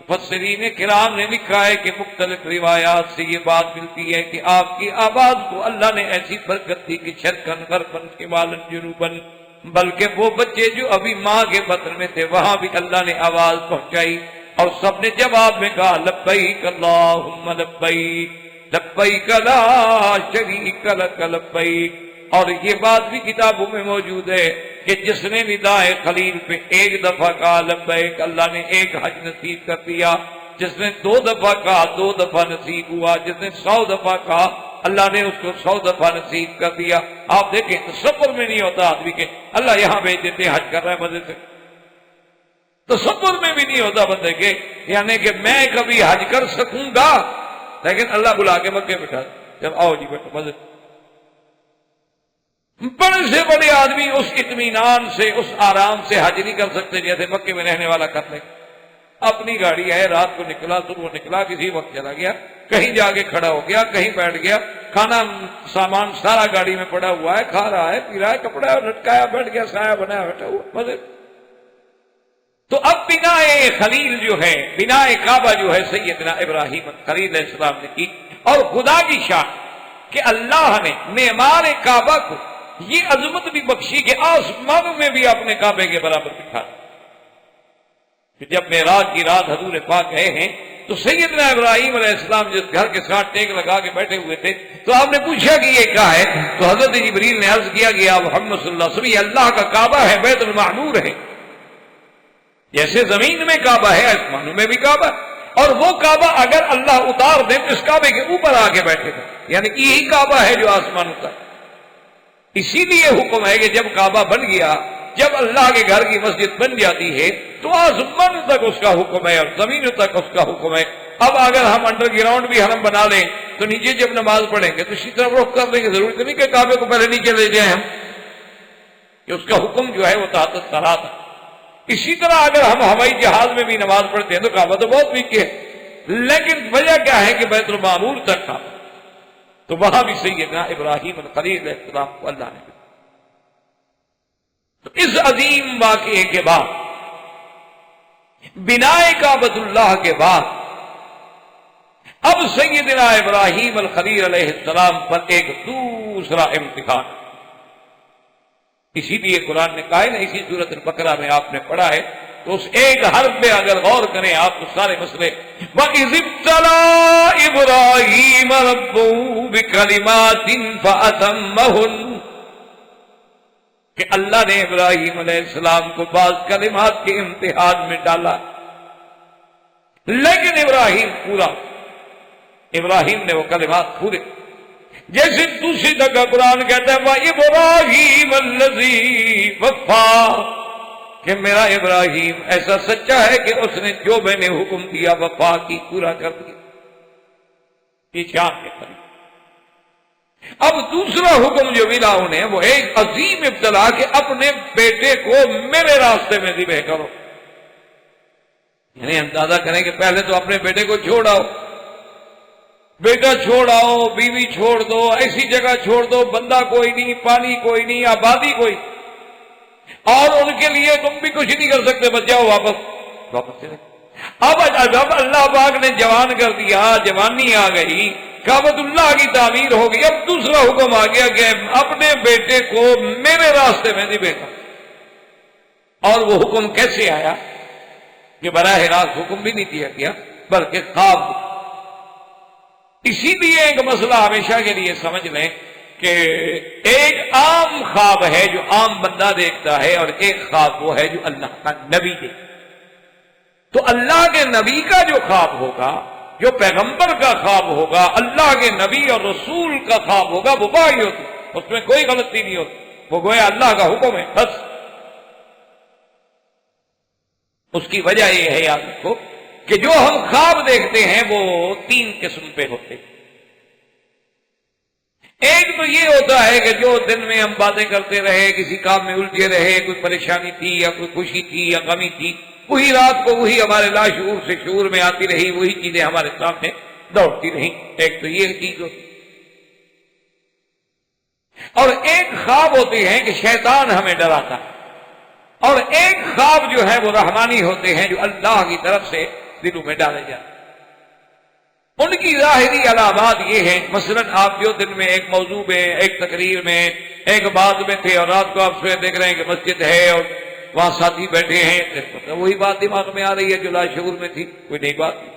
مفسرین کرام نے لکھا ہے کہ مختلف روایات سے یہ بات ملتی ہے کہ آپ کی آواز کو اللہ نے ایسی برکت دی کہ شرقاً غرباً شمالاً جنوباً، بلکہ وہ بچے جو ابھی ماں کے بطن میں تھے وہاں بھی اللہ نے آواز پہنچائی، اور سب نے جواب میں کہا لبیک اللہم لبیک لبیک لا شریک لک لبیک۔ اور یہ بات بھی کتابوں میں موجود ہے کہ جس نے ندائے خلیل پہ ایک دفعہ کہا لبیک، اللہ نے ایک حج نصیب کر دیا، جس نے 2 دفعہ کہا 2 دفعہ نصیب ہوا، جس نے 100 دفعہ کہا اللہ نے اس کو 100 دفعہ نصیب کر دیا۔ آپ دیکھیں تصور میں نہیں ہوتا آدمی کے اللہ یہاں بھیج دیتے حج کر رہا ہے مزے سے، تصور میں بھی نہیں ہوتا بندے کے یعنی کہ میں کبھی حج کر سکوں گا، لیکن اللہ بلا کے مکے بٹھا جب آؤ جی بیٹھو مزے۔ بڑے سے بڑے آدمی اس اطمینان سے، اس آرام سے حج نہیں کر سکتے جیسے مکے میں رہنے والا کر لے۔ اپنی گاڑی ہے، رات کو نکلا، صبح نکلا، کسی وقت چلا گیا، کہیں جا کے کھڑا ہو گیا، کہیں بیٹھ گیا، کھانا سامان سارا گاڑی میں پڑا ہوا ہے، کھا رہا ہے، پی رہا ہے، کپڑا لٹکایا بیٹھ گیا، سایہ بنایا بیٹھا ہوا مزے۔ تو اب بنا خلیل جو ہے، بنا کعبہ جو ہے سیدنا ابراہیم خلیل علیہ السلام نے کی، اور خدا کی شان کہ اللہ نے معمار کعبہ کو یہ عظمت بھی بخشی کہ آسمانوں میں بھی اپنے کعبے کے برابر بٹھا۔ کہ جب معراج کی رات حضور پاک گئے ہیں تو سیدنا ابراہیم علیہ السلام جس گھر کے ساتھ ٹیک لگا کے بیٹھے ہوئے تھے تو آپ نے پوچھا کہ یہ کیا ہے؟ تو حضرت جبریل نے عرض کیا کہ آپ محمد صلی اللہ علیہ وسلم یہ اللہ کا کعبہ ہے، بیت المعمور ہے۔ جیسے زمین میں کعبہ ہے آسمانوں میں بھی کعبہ، اور وہ کعبہ اگر اللہ اتار دے تو اس کعبے کے اوپر آ کے بیٹھے گا، یعنی یہی کعبہ ہے جو آسمانوں کا۔ اسی لیے حکم ہے کہ جب کعبہ بن گیا، جب اللہ کے گھر کی مسجد بن جاتی ہے تو آسمان تک اس کا حکم ہے اور زمین تک اس کا حکم ہے۔ اب اگر ہم انڈر گراؤنڈ بھی حرم بنا لیں تو نیچے جب نماز پڑھیں گے تو اسی طرح رخ کر دیں گے، ضروری تو نہیں کہ کعبے کو پہلے نیچے لے جائیں ہم، کہ اس کا حکم جو ہے وہ تحت سرا تھا۔ اسی طرح اگر ہم ہوائی جہاز میں بھی نماز پڑھتے ہیں تو کعبہ تو بہت ویک ہے، لیکن وجہ کیا ہے کہ بیت المعمور تک تھا، تو وہاں بھی سیدنا ابراہیم الخلیل علیہ السلام کو اللہ نے. تو اس عظیم واقعے کے بعد، بنائے کعبۃ اللہ کے بعد، اب سیدنا ابراہیم الخلیل علیہ السلام پر ایک دوسرا امتحان. اسی لیے قرآن نے کہا ہے نا، اسی سورۃ البقرہ میں آپ نے پڑھا ہے، تو اس ایک حرف پہ اگر غور کریں آپ تو سارے مسئلے. وَإِذِ ابْتَلَىٰ إِبْرَاهِيمَ رَبُّهُ بِكَلِمَاتٍ فَأَتَمَّهُنَّ، کہ اللہ نے ابراہیم علیہ السلام کو بعض کلمات کے امتحان میں ڈالا، لیکن ابراہیم نے وہ کلمات پورے. جیسے دوسری جگہ قرآن کہتا ہے وَإِبْرَاهِيمَ الَّذِي وَفَّىٰ، کہ میرا ابراہیم ایسا سچا ہے کہ اس نے جو میں نے حکم دیا وفا کی، پورا کر دیا. یہ شان کے قریب. اب دوسرا حکم جو ملا انہیں وہ ایک عظیم ابتلا کہ اپنے بیٹے کو میرے راستے میں ذبح کرو. یعنی اندازہ کریں کہ پہلے تو اپنے بیٹے کو چھوڑ آؤ، بیٹا چھوڑ آؤ، بیوی چھوڑ دو، ایسی جگہ چھوڑ دو بندہ کوئی نہیں، پانی کوئی نہیں، آبادی کوئی، اور ان کے لیے تم بھی کچھ نہیں کر سکتے، بچ جاؤ واپس چلے. اب جب اللہ پاک نے جوان کر دیا، جوانی آ گئی، کعبۃ اللہ کی تعمیر ہو گئی، اب دوسرا حکم آ گیا کہ اپنے بیٹے کو میرے راستے میں ذبح کر. اور وہ حکم کیسے آیا کہ براہ راست حکم بھی نہیں دیا گیا بلکہ خواب. اسی لیے ایک مسئلہ ہمیشہ کے لیے سمجھ لیں کہ ایک عام خواب ہے جو عام بندہ دیکھتا ہے، اور ایک خواب وہ ہے جو اللہ کا نبی دیکھتا. تو اللہ کے نبی کا جو خواب ہوگا، جو پیغمبر کا خواب ہوگا، اللہ کے نبی اور رسول کا خواب ہوگا، وہ وحی ہوتی، اس میں کوئی غلطی نہیں ہوتی، وہ گویا اللہ کا حکم ہے بس. اس کی وجہ یہ ہے یاد رکھو کہ جو ہم خواب دیکھتے ہیں وہ 3 قسم پہ ہوتے ہیں. ایک تو یہ ہوتا ہے کہ جو دن میں ہم باتیں کرتے رہے، کسی کام میں الجھے رہے، کوئی پریشانی تھی یا کوئی خوشی تھی یا غمی تھی، وہی رات کو وہی ہمارے لاشعور سے شعور میں آتی رہی، وہی چیزیں ہمارے سامنے دوڑتی رہیں. ایک تو یہ چیز ہوتی. اور ایک خواب ہوتے ہیں کہ شیطان ہمیں ڈراتا ہے، اور ایک خواب جو ہے وہ رحمانی ہوتے ہیں جو اللہ کی طرف سے دلوں میں ڈالے جاتے ہیں. ان کی ظاہری علامات یہ ہیں، مثلا آپ جو دن میں ایک موضوع میں، ایک تقریر میں، ایک بات میں تھے، اور رات کو آپ سوئے دیکھ رہے ہیں کہ مسجد ہے اور وہاں ساتھی بیٹھے ہیں، وہی بات دماغ میں آ رہی ہے جو لاشعور میں تھی، کوئی نئی بات نہیں.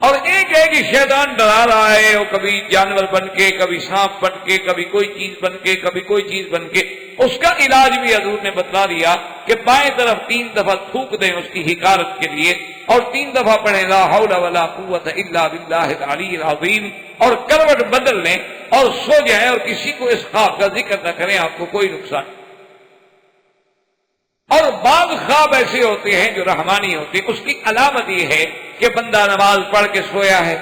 اور ایک ہے کہ شیطان ڈرا رہا ہے، وہ کبھی جانور بن کے، کبھی سانپ بن کے، کبھی کوئی چیز بن کے، کبھی کوئی چیز بن کے. اس کا علاج بھی حضور نے بتلا دیا کہ بائیں طرف 3 دفعہ تھوک دیں اس کی حکارت کے لیے، اور 3 دفعہ پڑھیں لا حول ولا قوت الا باللہ العلی العظیم، اور کروٹ بدل لیں اور سو جائیں، اور کسی کو اس خواب کا ذکر نہ کریں، آپ کو کوئی نقصان نہیں. اور بعض خواب ایسے ہوتے ہیں جو رحمانی ہوتے ہیں. اس کی علامت یہ ہے کہ بندہ نماز پڑھ کے سویا ہے،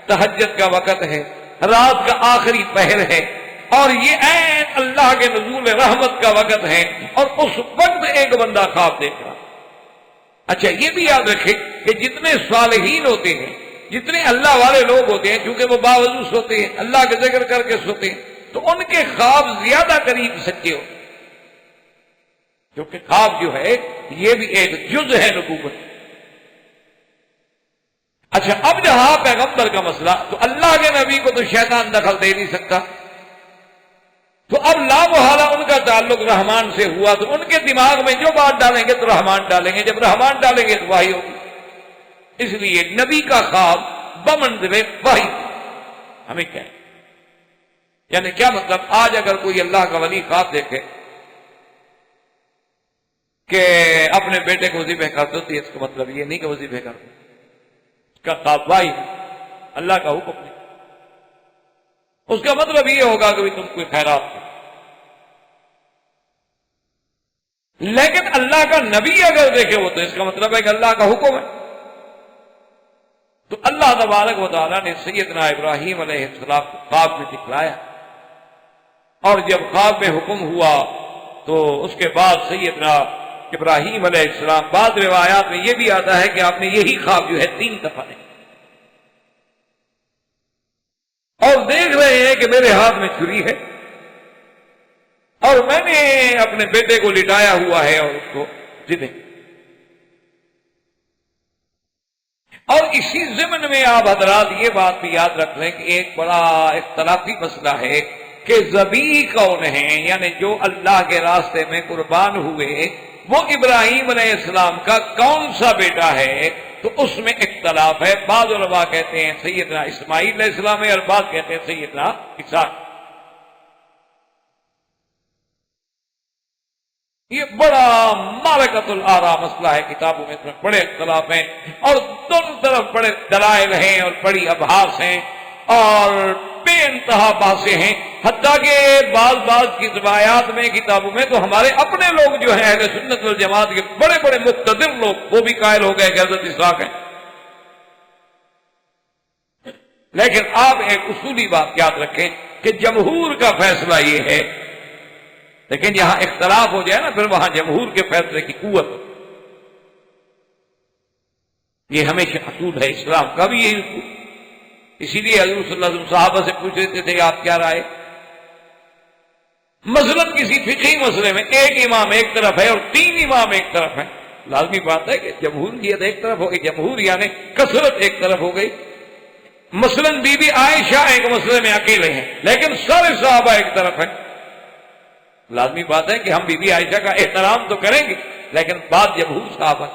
تہجد کا وقت ہے، رات کا آخری پہر ہے، اور یہ عین اللہ کے نزول رحمت کا وقت ہے، اور اس وقت ایک بندہ خواب دیکھ رہا. اچھا یہ بھی یاد رکھیں کہ جتنے صالحین ہوتے ہیں، جتنے اللہ والے لوگ ہوتے ہیں، چونکہ وہ باوضو سوتے ہیں، اللہ کے ذکر کر کے سوتے ہیں، تو ان کے خواب زیادہ قریب سچے ہوتے ہیں. کیونکہ خواب جو ہے یہ بھی ایک جز ہے نبوت. اچھا اب جہاں پیغمبر کا مسئلہ، تو اللہ کے نبی کو تو شیطان دخل دے نہیں سکتا، تو اب لا محالہ ان کا تعلق رحمان سے ہوا، تو ان کے دماغ میں جو بات ڈالیں گے تو رحمان ڈالیں گے، جب رحمان ڈالیں گے تو وحی ہوگی. اس لیے نبی کا خواب بمنزلے وحی. ہمیں کیا ہے، یعنی کیا مطلب، آج اگر کوئی اللہ کا ولی خواب دیکھے کہ اپنے بیٹے کو ذبح کر دو، تو اس کا مطلب یہ نہیں کہ وہ ذبح کر دو، اس کا خواب واحد ہے، اللہ کا حکم نہیں. اس کا مطلب یہ ہوگا کہ تم کوئی خیرات کرو. لیکن اللہ کا نبی اگر دیکھے وہ، تو اس کا مطلب ہے کہ اللہ کا حکم ہے. تو اللہ تبارک و تعالیٰ نے سیدنا ابراہیم علیہ السلام کو خواب میں دکھلایا، اور جب خواب میں حکم ہوا تو اس کے بعد سیدنا ابراہیم علیہ السلام، بعض روایات میں یہ بھی آتا ہے کہ آپ نے یہی خواب جو ہے 3 دفعہ دیکھا، اور دیکھ رہے ہیں کہ میرے ہاتھ میں چھری ہے اور میں نے اپنے بیٹے کو لٹایا ہوا ہے اور اس کو جدے، اور اسی ضمن میں آپ حضرات یہ بات بھی یاد رکھ لیں کہ ایک بڑا اختلافی مسئلہ ہے کہ ذبیح کون ہیں، یعنی جو اللہ کے راستے میں قربان ہوئے وہ ابراہیم علیہ السلام کا کون سا بیٹا ہے، تو اس میں اختلاف ہے۔ بعض علماء کہتے ہیں سیدنا اسماعیل علیہ السلام ہے، اور بعض کہتے ہیں سیدنا اسحاق۔ یہ بڑا معرکۃ الآراء مسئلہ ہے، کتابوں میں اس میں بڑے اختلاف ہیں، اور دونوں طرف بڑے دلائل ہیں اور بڑی ابحاث ہیں اور بے انتہا بحثیں ہیں، حتیٰ کہ بعض کی روایات میں کتابوں میں تو ہمارے اپنے لوگ جو ہیں اہل سنت والجماعت کے بڑے بڑے مقتدر لوگ وہ بھی قائل ہو گئے کہ حضرت اسحاق ہیں۔ لیکن آپ ایک اصولی بات یاد رکھیں کہ جمہور کا فیصلہ یہ ہے، لیکن یہاں اختلاف ہو جائے نا پھر وہاں جمہور کے فیصلے کی قوت ہو، یہ ہمیشہ اصول ہے اسلام کا بھی یہی اصول۔ اسی لیے حضور صلی اللہ علیہ وسلم صحابہ سے پوچھ رہے تھے آپ کیا رائے، مثلا کسی فقہی مسئلے میں ایک امام ایک طرف ہے اور 3 امام ایک طرف ہے، لازمی بات ہے کہ جمہوریت ایک طرف ہوگی، جمہور یعنی کثرت ایک طرف ہو گئی۔ مثلا بی بی عائشہ ایک مسئلے میں اکیلے ہیں لیکن سارے صحابہ ایک طرف ہیں، لازمی بات ہے کہ ہم بی بی عائشہ کا احترام تو کریں گے لیکن بات جمہور صحابہ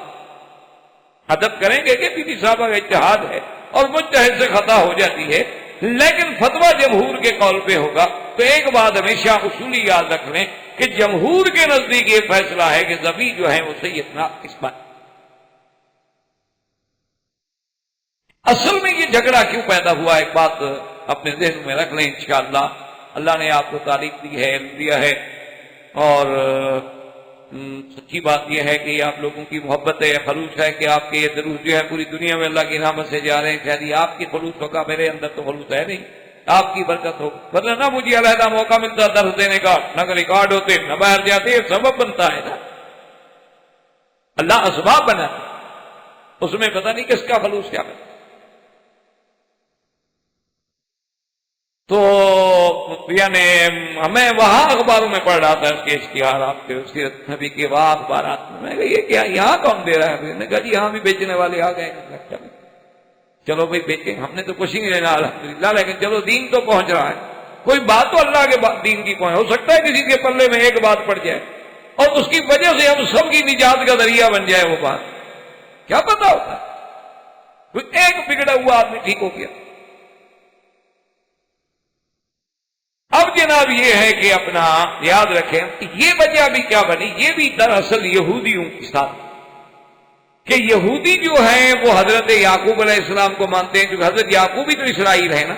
ادب کریں گے کہ بی بی صحابہ کا اجتہاد ہے اور مجتہد سے خطا ہو جاتی ہے، لیکن فتویٰ جمہور کے قول پہ ہوگا۔ تو ایک بات ہمیشہ اصولی یاد رکھ لیں کہ جمہور کے نزدیک یہ فیصلہ ہے کہ ذبیح جو ہے وہ سیدنا اسماعیل۔ اصل میں یہ جھگڑا کیوں پیدا ہوا، ایک بات اپنے ذہن میں رکھ لیں انشاءاللہ۔ اللہ نے آپ کو تعریف دی ہے، علم دیا ہے، اور سچی بات یہ ہے کہ یہ آپ لوگوں کی محبت ہے، خلوص ہے کہ آپ کے یہ دروس جو ہے پوری دنیا میں اللہ کی رحمت سے جا رہے ہیں۔ شاید آپ کی خلوص ہوگا، میرے اندر تو خلوص ہے نہیں، آپ کی برکت ہو، ورنہ نہ مجھے علیحدہ موقع ملتا درس دینے کا، نہ ریکارڈ ہوتے، نہ باہر جاتے، یہ سبب بنتا ہے نا، اللہ اسباب بنا، اس میں پتہ نہیں کس کا خلوص کیا بنا۔ تو یعنی میں وہاں اخباروں میں پڑھ رہا تھا اس کے اشتہارات کے، سیرت نبی کے وہاں اخبارات میں کہ یہ کیا یہاں کون دے رہا ہے؟ میں نے کہا جی یہاں بھی بیچنے والے آ گئے ہیں، چلو بھائی بیچیں، ہم نے تو کچھ ہی نہیں لینا الحمدللہ، لیکن چلو دین تو پہنچ رہا ہے، کوئی بات تو اللہ کے دین کی پہنچ، ہو سکتا ہے کسی کے پلے میں ایک بات پڑ جائے اور اس کی وجہ سے ہم سب کی نجات کا ذریعہ بن جائے، وہ بات کیا پتا ہوتا ہے، کوئی ایک بگڑا ہوا آدمی ٹھیک ہو گیا۔ اب جناب یہ ہے کہ اپنا یاد رکھیں یہ وجہ بھی کیا بنی، یہ بھی دراصل یہودیوں کے ساتھ کہ یہودی جو ہیں وہ حضرت یعقوب علیہ السلام کو مانتے ہیں، کیونکہ حضرت یعقوب ہی تو اسرائیل ہے نا،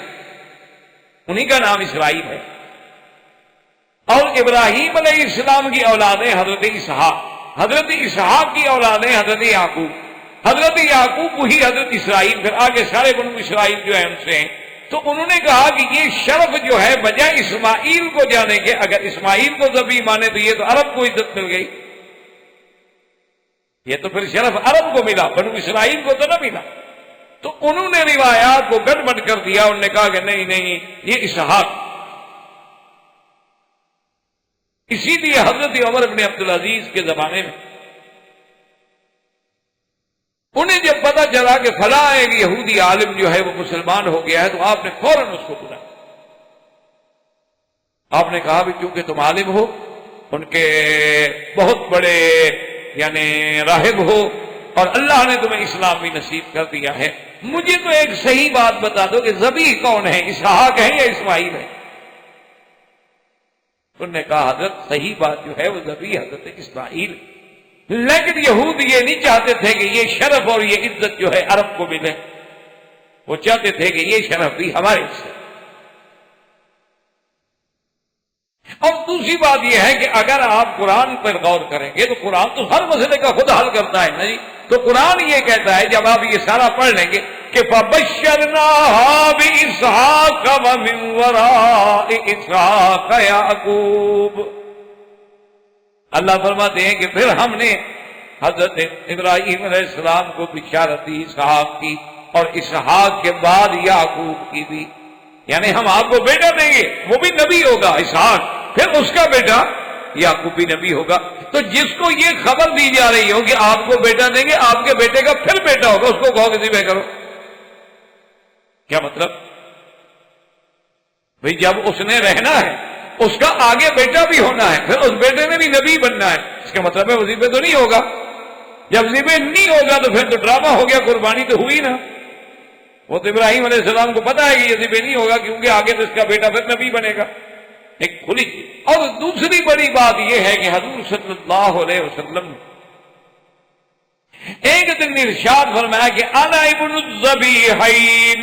انہی کا نام اسرائیل ہے، اور ابراہیم علیہ السلام کی اولادیں حضرت اسحاق، حضرت اسحاق کی اولادیں حضرت یعقوب، حضرت یعقوب وہی حضرت اسرائیل، پھر آگے سارے بنو اسرائیل جو ہے ان سے ہیں۔ تو انہوں نے کہا کہ یہ شرف جو ہے بجائے اسماعیل کو جانے کے، اگر اسماعیل کو ذبیح مانے تو یہ تو عرب کو عزت مل گئی، یہ تو پھر شرف عرب کو ملا، بنو اسرائیل کو تو نہ ملا۔ تو انہوں نے روایات کو گڑبڑ کر دیا، انہوں نے کہا کہ نہیں یہ اسحاق۔ اسی لیے حضرت عمر بن عبدالعزیز کے زمانے میں انہیں جب پتا چلا کہ فلاں ایک یہودی عالم جو ہے وہ مسلمان ہو گیا ہے، تو آپ نے فوراً اس کو بلایا، آپ نے کہا بھی چونکہ تم عالم ہو، ان کے بہت بڑے یعنی راہب ہو، اور اللہ نے تمہیں اسلام بھی نصیب کر دیا ہے، مجھے تو ایک صحیح بات بتا دو کہ ذبیح کون ہے، اسحاق ہے یا اسماعیل ہے؟ انہوں نے کہا حضرت صحیح بات جو ہے وہ ذبیح حضرت اسماعیل، لیکن یہود یہ نہیں چاہتے تھے کہ یہ شرف اور یہ عزت جو ہے عرب کو ملے، وہ چاہتے تھے کہ یہ شرف بھی ہمارے سے۔ اور دوسری بات یہ ہے کہ اگر آپ قرآن پر غور کریں گے تو قرآن تو ہر مسئلے کا خود حل کرتا ہے نا جی، تو قرآن یہ کہتا ہے جب آپ یہ سارا پڑھ لیں گے کہ فَبَشَّرْنَاهَا بِإِسْحَاقَ وَمِن وَرَاءِ إِسْحَاقَ يَعْقُوبَ، اللہ فرماتے ہیں کہ پھر ہم نے حضرت ابراہیم علیہ السلام کو بشارت دی اسحاق کی، اور اسحاق کے بعد یعقوب کی بھی، یعنی ہم آپ کو بیٹا دیں گے، وہ بھی نبی ہوگا اسحاق، پھر اس کا بیٹا یعقوب بھی نبی ہوگا۔ تو جس کو یہ خبر دی جا رہی ہو کہ آپ کو بیٹا دیں گے، آپ کے بیٹے کا پھر بیٹا ہوگا، اس کو کہو کہ ذبح کرو، کیا مطلب؟ بھئی جب اس نے رہنا ہے اس کا آگے بیٹا بھی ہونا ہے، پھر اس بیٹے نے بھی نبی بننا ہے، اس کا مطلب ہے وہ ذبح تو نہیں ہوگا۔ جب ذبح نہیں ہوگا تو پھر تو ڈرامہ ہو گیا، قربانی تو ہوئی نا۔ وہ تو ابراہیم علیہ السلام کو پتا ہے کہ یہ ذبح نہیں ہوگا، کیونکہ آگے تو اس کا بیٹا پھر نبی بنے گا، ایک کھلی چیز۔ اور دوسری بڑی بات یہ ہے کہ حضور صلی اللہ علیہ وسلم نے ایک دن ارشاد فرمایا کہ انا ابن الذبیحین،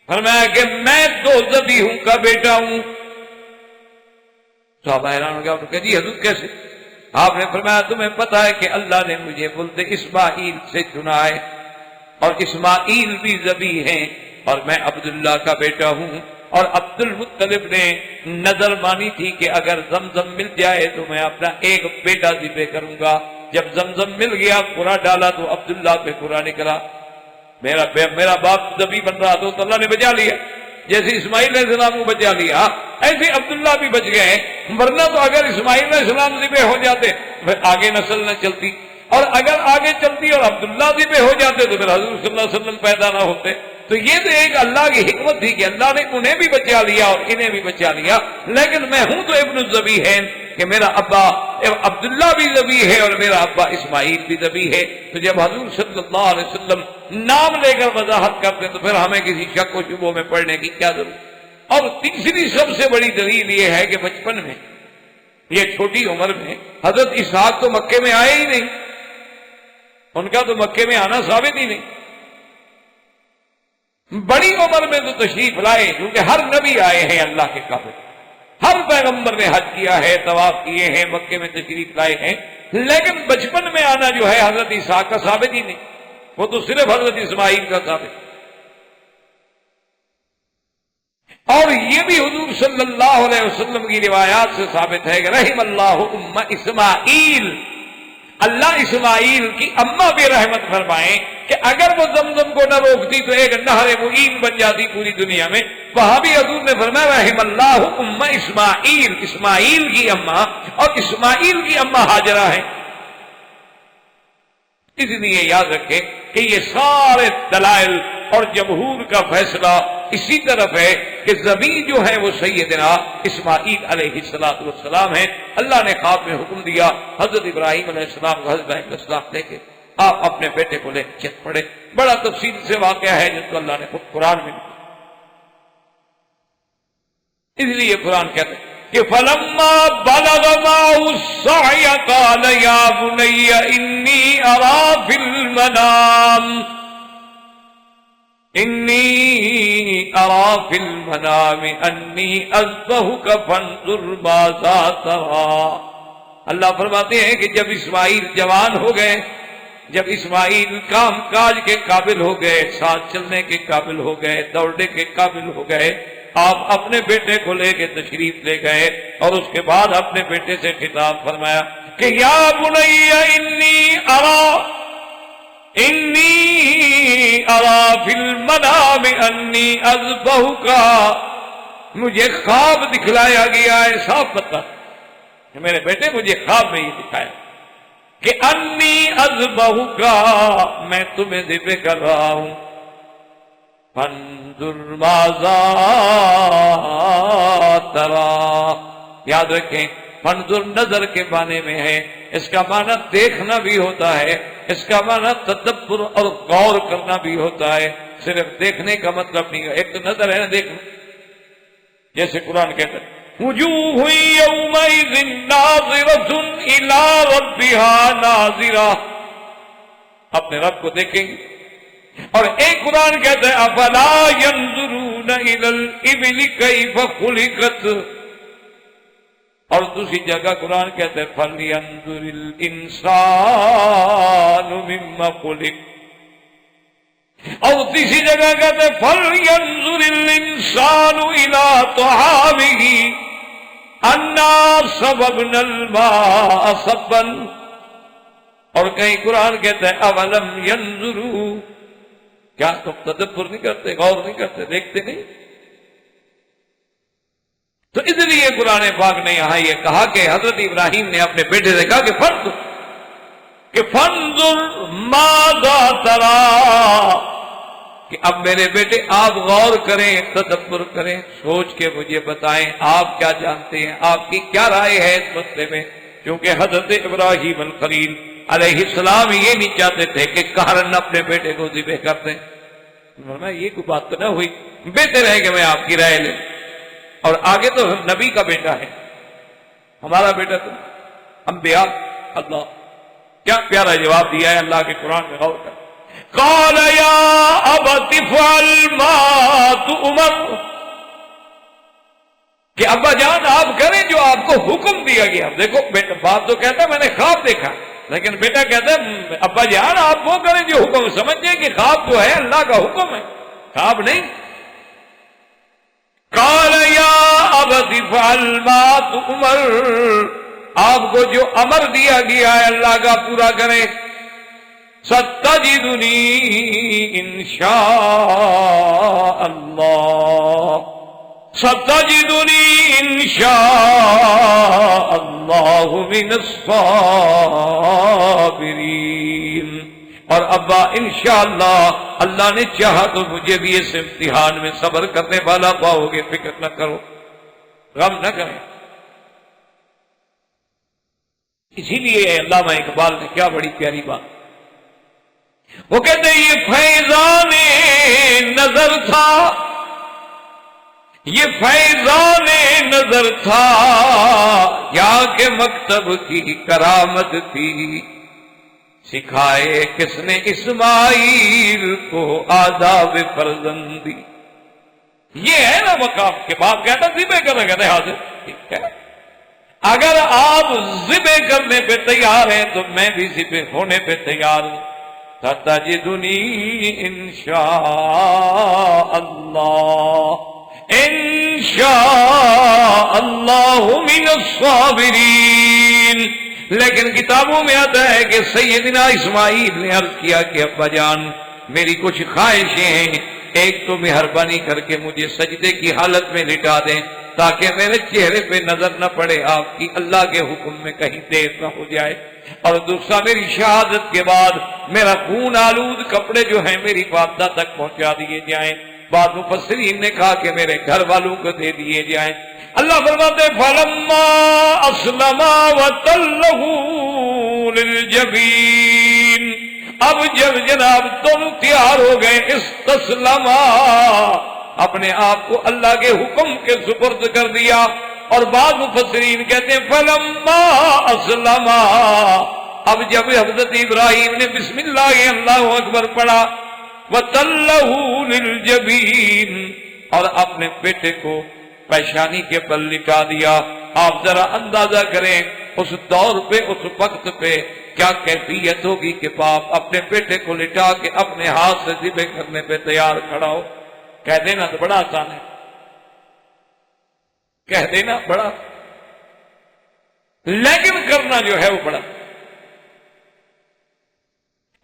فرمایا کہ میں دو ذبیحوں کا بیٹا ہوں۔ صحابہ حیران ہو گیا، کہ جی حضور کیسے؟ آپ نے فرمایا تمہیں پتا ہے کہ اللہ نے مجھے بولتے اسماعیل سے چنا ہے، اور اسماعیل بھی ذبیح ہیں، اور میں عبداللہ کا بیٹا ہوں، اور عبد المطلب نے نظر مانی تھی کہ اگر زمزم مل جائے تو میں اپنا ایک بیٹا ذبح کروں گا۔ جب زمزم مل گیا، قرآن ڈالا تو عبداللہ پہ قرآن نکلا، میرا باپ ذبیح بن رہا تو اللہ نے بچا لیا، جیسے اسماعیل علیہ السلام کو بچا لیا ایسے عبداللہ بھی بچ گئے، ورنہ تو اگر اسماعیل علیہ السلام ذبح ہو جاتے پھر آگے نسل نہ چلتی، اور اگر آگے چلتی اور عبداللہ ذبح ہو جاتے تو پھر حضور صلی اللہ علیہ وسلم پیدا نہ ہوتے۔ تو یہ تو ایک اللہ کی حکمت تھی کہ اللہ نے انہیں بھی بچا لیا اور انہیں بھی بچا لیا، لیکن میں ہوں تو ابن الذبیحین کہ میرا ابا عبداللہ بھی ذبیح ہے اور میرا ابا اسماعیل بھی ذبیح ہے۔ تو جب حضور صلی اللہ علیہ وسلم نام لے کر وضاحت کرتے تو پھر ہمیں کسی شک و شبہ میں پڑھنے کی کیا ضرورت؟ اور تیسری سب سے بڑی دلیل یہ ہے کہ بچپن میں، یہ چھوٹی عمر میں حضرت اسحاق تو مکے میں آئے ہی نہیں، ان کا تو مکے میں آنا ثابت ہی نہیں، بڑی عمر میں تو تشریف لائے، کیونکہ ہر نبی آئے ہیں اللہ کے قابل، ہر پیغمبر نے حج کیا ہے، طواف کیے ہیں، مکے میں تشریف لائے ہیں، لیکن بچپن میں آنا جو ہے حضرت اسحاق کا ثابت ہی نہیں، وہ تو صرف حضرت اسماعیل کا ثابت۔ اور یہ بھی حضور صلی اللہ علیہ وسلم کی روایات سے ثابت ہے کہ رحم اللہ ام اسماعیل، اللہ اسماعیل کی اماں بھی رحمت فرمائیں کہ اگر وہ زمزم کو نہ روکتی تو ایک نہر معین بن جاتی پوری دنیا میں۔ وہاں بھی حضور نے فرمایا رحم اللہ ام اسماعیل، اسماعیل کی اماں، اور اسماعیل کی اماں ہاجرہ ہیں۔ اس لیے یاد رکھیں کہ یہ سارے دلائل اور جمہور کا فیصلہ اسی طرف ہے کہ ذبیح جو ہے وہ سیدنا اسماعیل علیہ السلام ہے۔ اللہ نے خواب میں حکم دیا حضرت ابراہیم علیہ السلام کو حضرت ابراہیم علیہ السلام لے کے آپ اپنے بیٹے کو لے چل پڑے۔ بڑا تفصیل سے واقعہ ہے جس کو اللہ نے خود قرآن میں لکھا، اس لیے قرآن کہتے ہیں کہ فَلَمَّا بَلَغَ مَعَهُ السَّعْيَ قَالَ يَا بُنَيَّ إِنِّي أَرَىٰ فِي الْمَنَامِ أَنِّي أَذْبَحُكَ فَانظُرْ مَاذَا تَرَىٰ۔ اللہ فرماتے ہیں کہ جب اسماعیل جوان ہو گئے، جب اسماعیل کام کاج کے قابل ہو گئے، ساتھ چلنے کے قابل ہو گئے، دوڑنے کے قابل ہو گئے، آپ اپنے بیٹے کو لے کے تشریف لے گئے، اور اس کے بعد اپنے بیٹے سے خطاب فرمایا کہ یا بنی انی ارا فی المنام انی اذبحک، مجھے خواب دکھلایا گیا ہے، صاف بتا کہ میرے بیٹے مجھے خواب میں یہ دکھایا کہ انی اذبحک، میں تمہیں ذبح کر رہا ہوں، فانظر ماذا ترى، یاد رکھیں فانظر نظر کے معنی میں ہے، اس کا معنی دیکھنا بھی ہوتا ہے، اس کا معنی تدبر اور غور کرنا بھی ہوتا ہے، صرف دیکھنے کا مطلب نہیں ہے، ایک تو نظر ہے نا دیکھنا، جیسے قرآن کہتا ہے وجوہ یومئذ ناظرۃ الی ربها ناظرہ، اپنے رب کو دیکھیں گے۔ اور ایک قرآن کہتا ہے افلا ينظرون الى الابل کیف خلقت، اور دوسری جگہ قرآن کہتا ہے فلینظر الانسان مما خلق، اور تیسری جگہ کہتا ہے فلینظر الانسان الى طعامه انا صببنا الماء صبا، اور کہیں قرآن کہتا ہے اولم ینظروا، کیا تم تدبر نہیں کرتے، غور نہیں کرتے، دیکھتے نہیں؟ تو اس لیے قرآن پاک نے یہاں یہ کہا کہ حضرت ابراہیم نے اپنے بیٹے سے کہا کہ فانظر ماذا ترى، کہ اب میرے بیٹے آپ غور کریں، تدبر کریں، سوچ کے مجھے بتائیں آپ کیا جانتے ہیں، آپ کی کیا رائے ہے اس مسئلے میں۔ کیونکہ حضرت ابراہیم الخلیل علیہ السلام یہ نہیں چاہتے تھے کہ قہرن اپنے بیٹے کو ذبح کر دیں۔ یہ کوئی بات تو نہ ہوئی، بہتر ہے کہ میں آپ کی رائے لیں، اور آگے تو نبی کا بیٹا ہے، ہمارا بیٹا تو انبیاء۔ اللہ کیا پیارا جواب دیا ہے اللہ کے قرآن میں، غور کر۔ قال یا ابت افعل ما تؤمر، کہ ابا جان آپ کریں جو آپ کو حکم دیا گیا۔ دیکھو بیٹا، باپ تو کہتا ہے میں نے خواب دیکھا، لیکن بیٹا کہتا ہے ابا جان آپ وہ کریں جو حکم، سمجھیں کہ خواب جو ہے اللہ کا حکم ہے، خواب نہیں۔ قال یا ابت افعل ما تؤمر، آپ کو جو امر دیا گیا ہے اللہ کا پورا کریں۔ ستجدنی انشاء اللہ، ستجدنی انشاء اللہ من الصابرین، اور ابا انشاءاللہ اللہ نے چاہا تو مجھے بھی اس امتحان میں صبر کرنے والا پاؤ گے، فکر نہ کرو، غم نہ کریں۔ اسی لیے علامہ اقبال نے کیا بڑی پیاری بات، وہ کہتے ہیں یہ فیضان نظر تھا، یہ فیضان نظر تھا، یا کہ مکتب کی کرامت تھی، سکھائے کس نے اسماعیل کو آداب فرزندی۔ یہ ہے نا مقام کے باپ کہتا ذبح کرنا، کہتے حاضر، ٹھیک ہے، اگر آپ ذبح کرنے پہ تیار ہیں تو میں بھی ذبح ہونے پہ تیار ہوں۔ ستجدنی انشاء اللہ، انشاء اللہ من الصابرین۔ لیکن کتابوں میں آتا ہے کہ سیدنا اسماعیل نے عرض کیا کہ ابا جان میری کچھ خواہشیں ہیں، ایک تو مہربانی کر کے مجھے سجدے کی حالت میں لٹا دیں تاکہ میرے چہرے پہ نظر نہ پڑے آپ کی، اللہ کے حکم میں کہیں دیر نہ ہو جائے، اور دوسرا میری شہادت کے بعد میرا خون آلود کپڑے جو ہیں میری والدہ تک پہنچا دیے جائیں۔ بعض مفسرین نے کہا کہ میرے گھر والوں کو دے دیے جائیں۔ اللہ فرماتے فلما اسلما وتلہ للجبین، اب جب جناب تم تیار ہو گئے، استسلما، اپنے آپ کو اللہ کے حکم کے سپرد کر دیا، اور بعض مفسرین کہتے ہیں فلما اسلما، اب جب حضرت ابراہیم نے بسم اللہ اللہ اکبر پڑھا، وَتَلَّهُ لِلْجَبِينِ، اور اپنے بیٹے کو پیشانی کے بل لٹا دیا۔ آپ ذرا اندازہ کریں اس دور پہ، اس وقت پہ کیا کیفیت ہوگی کہ باپ اپنے بیٹے کو لٹا کے اپنے ہاتھ سے ذبح کرنے پہ تیار کھڑا ہو۔ کہہ دینا تو بڑا آسان ہے، کہہ دینا بڑا، لیکن کرنا جو ہے وہ بڑا۔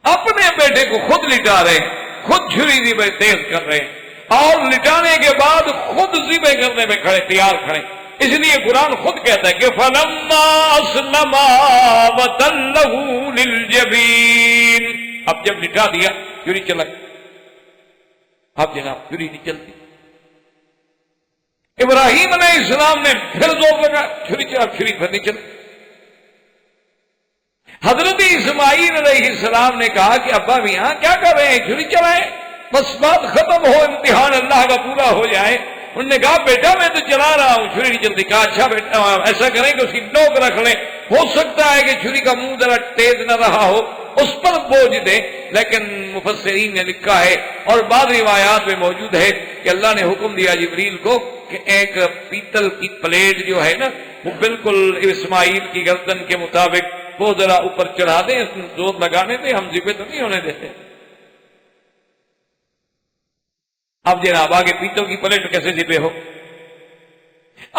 اپنے بیٹے کو خود لٹا رہے، خود چھری ذبح تیز کر رہے، اور لٹانے کے بعد خود ذبح کرنے میں کھڑے، تیار کھڑے۔ اس لیے قرآن خود کہتا ہے کہ فَلَمَّا أَسْلَمَا وَتَلَّهُ لِلْجَبِينِ، اب جب لٹا دیا چھری چلا، اب جناب چھری نہیں چلتی۔ ابراہیم علیہ السلام نے پھر زور لگا، چھری چلا، چھری پھر نہیں چلتی۔ حضرت اسماعیل علیہ السلام نے کہا کہ ابا میاں کیا کر رہے ہیں، چھری چلائیں، بس بات ختم ہو، امتحان اللہ کا پورا ہو جائے۔ انہوں نے کہا بیٹا میں تو چلا رہا ہوں، چھری نہیں چلتی۔ کہا اچھا بیٹا ایسا کریں کہ اس کی نوک رکھ لیں، ہو سکتا ہے کہ چھری کا منہ ذرا تیز نہ رہا ہو، اس پر بوجھ دیں۔ لیکن مفسرین نے لکھا ہے اور بعض روایات میں موجود ہے کہ اللہ نے حکم دیا جبریل کو کہ ایک پیتل کی پلیٹ جو ہے نا وہ بالکل اسماعیل کی گردن کے مطابق وہ ذرا اوپر چڑھا دیں، اس میں زور لگانے دیں، ہم ذبح تو نہیں ہونے دیتے۔ اب جناب آگے پیتل کی پلیٹ کیسے ذبح ہو؟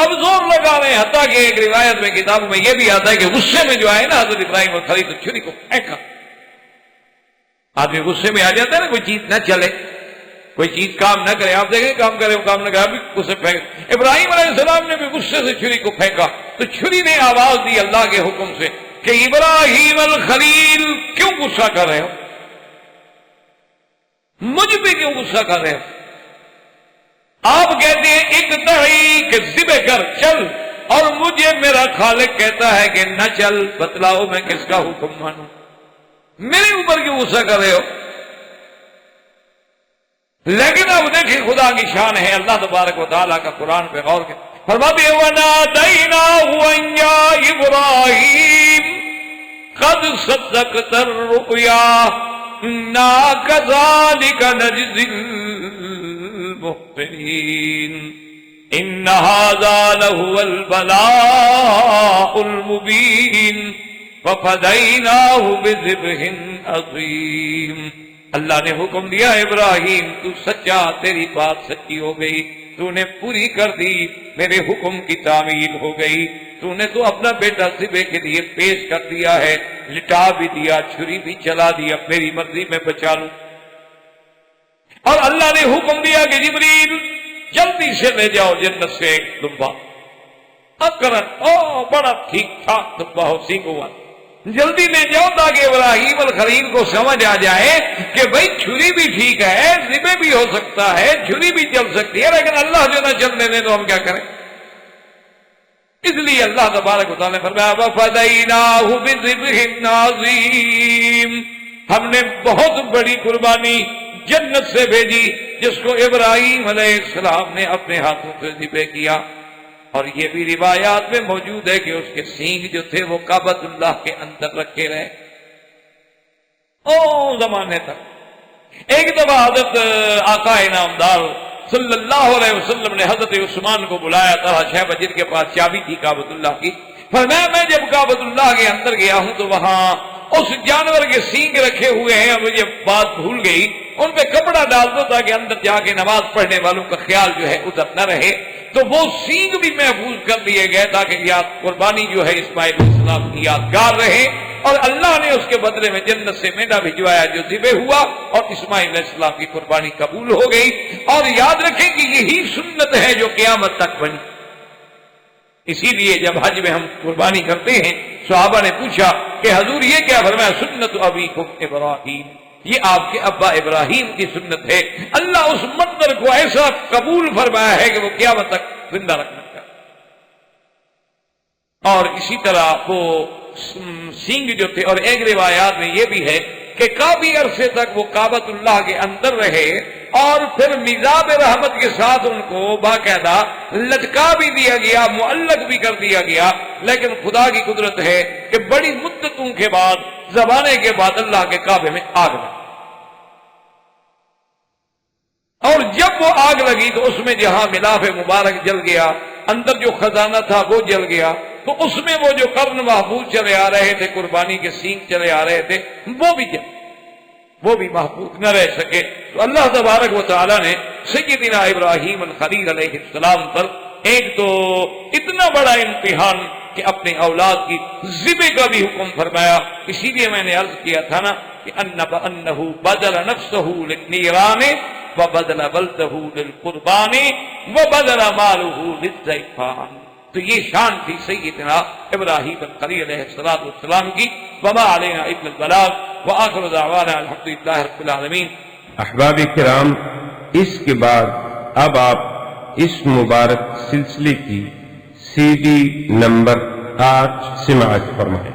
اب زور لگا رہے ہیں، حتیٰ کہ ایک روایت میں کتابوں میں یہ بھی آتا ہے کہ غصے میں جو آئے نا حضرت ابراہیم اور خلیل تو چھری کو پھینکا. آدمی غصے میں آ جاتا ہے نا، کوئی چیز نہ چلے، کوئی چیز کام نہ کرے، آپ دیکھیں کام کرے وہ کام نہ کرے، ابھی غصے پھینک. ابراہیم علیہ السلام نے بھی غصے سے چھری کو پھینکا تو چھری نے آواز دی اللہ کے حکم سے کہ ابراہیم الخلیل کیوں غصہ کر رہے ہو؟ مجھ پہ کیوں غصہ کر رہے ہو؟ آپ کہتے ہیں ایک دہی کہ ذبح کر چل، اور مجھے میرا خالق کہتا ہے کہ نہ چل. بتلاؤ میں کس کا حکم مانوں؟ میرے اوپر کیوں غصہ کر رہے ہو؟ لیکن اب دیکھیں خدا کی شان ہے. اللہ تبارک و تعالیٰ کا قرآن پہ غور کریں، فرماتے ہیں وَنَادَيْنَاهُ أَن يَا إِبْرَاهِيمُ قَدْ صَدَّقْتَ الرُّؤْيَا إِنَّا كَذَلِكَ نَجْزِي الْمُحْسِنِينَ إِنَّ هَذَا لَهُوَ الْبَلَاءُ الْمُبِينُ وَفَدَيْنَاهُ بِذِبْحٍ عَظِيمٍ. اللہ نے حکم دیا ابراہیم تو سچا، تیری بات سچی ہو گئی، تو نے پوری کر دی، میرے حکم کی تعمیل ہو گئی. تو نے تو اپنا بیٹا ذبح کے لیے پیش کر دیا ہے، لٹا بھی دیا، چھری بھی چلا دیا، میری مرضی میں بچا لوں. اور اللہ نے حکم دیا کہ جبریل جلدی سے لے جاؤ جنت سے ایک دمبا، اکرن بڑا ٹھیک ٹھاک دمبا ہو، سینگوں والا، جلدی لے جاؤ تاکہ ابراہیم الخلیل کو سمجھ آ جائے کہ بھائی چھری بھی ٹھیک ہے، ذبح بھی ہو سکتا ہے، چھری بھی چل سکتی ہے، لیکن اللہ جو نہ چلنے دے تو ہم کیا کریں. اس لیے اللہ تبارک و تعالیٰ نے فرمایا وَفَدَيْنَاهُ بِذِبْحٍ عَظِيمٍ، ہم نے بہت بڑی قربانی جنت سے بھیجی جس کو ابراہیم علیہ السلام نے اپنے ہاتھوں سے ذبح کیا. اور یہ بھی روایات میں موجود ہے کہ اس کے سینگ جو تھے وہ کعبۃ اللہ کے اندر رکھے رہے زمانے تک. ایک دفعہ حضرت آقا انعامدار صلی اللہ علیہ وسلم نے حضرت عثمان کو بلایا تھا، شہ بجر کے پاس چابی تھی کعبۃ اللہ کی. فرمایا میں جب کعبۃ اللہ کے اندر گیا ہوں تو وہاں اس جانور کے سینگ رکھے ہوئے ہیں، مجھے بات بھول گئی، ان پہ کپڑا ڈال دو تاکہ اندر جا کے نماز پڑھنے والوں کا خیال جو ہے ادھر نہ رہے. تو وہ سینگ بھی محفوظ کر لیے گئے تاکہ یاد قربانی جو ہے اسماعیل علیہ السلام کی یادگار رہے. اور اللہ نے اس کے بدلے میں جنت سے مینڈا بھجوایا جو ذبح ہوا، اور اسماعیل علیہ السلام کی قربانی قبول ہو گئی. اور یاد رکھیں کہ یہی سنت ہے جو قیامت تک بنی. اسی لیے جب حج میں ہم قربانی کرتے ہیں صحابہ نے پوچھا کہ حضور یہ کیا؟ فرمایا سنت ابیکم ابراہیم، یہ آپ کے ابا ابراہیم کی سنت ہے. اللہ اس منظر کو ایسا قبول فرمایا ہے کہ وہ قیامت تک زندہ رکھنا چاہتا. اور اسی طرح وہ سینگ جو تھے، اور ایک روایات میں یہ بھی ہے کہ کافی عرصے تک وہ کعبۃ اللہ کے اندر رہے، اور پھر میزاب رحمت کے ساتھ ان کو باقاعدہ لٹکا بھی دیا گیا، معلق بھی کر دیا گیا. لیکن خدا کی قدرت ہے کہ بڑی مدتوں کے بعد، زمانے کے بعد اللہ کے کعبے میں آگ لگی، اور جب وہ آگ لگی تو اس میں جہاں ملاف مبارک جل گیا، اندر جو خزانہ تھا وہ جل گیا. تو اس میں وہ جو قرن محفوظ چلے آ رہے تھے، قربانی کے سینگ چلے آ رہے تھے، وہ بھی جل، وہ بھی محفوظ نہ رہ سکے. تو اللہ تبارک و تعالیٰ نے سیدنا ابراہیم الخلیل علیہ السلام پر ایک تو اتنا بڑا امتحان کہ اپنے اولاد کی ذبح کا بھی حکم فرمایا. اسی لیے میں نے عرض کیا تھا نا کہ انہ بدل نفسہ للنیران وبدل ولدہ للقربان وبدل مالہ للضیفان. تو یہ شان تھی سیدنا ابراہیم الخلیل علیہ السلام کی. وما علینا الا البلاغ وآخر دعوانا الحمدللہ رب العالمین. احباب کرام، اس کے بعد اب آپ اس مبارک سلسلے کی CD نمبر 8 سماعت فرمائیں.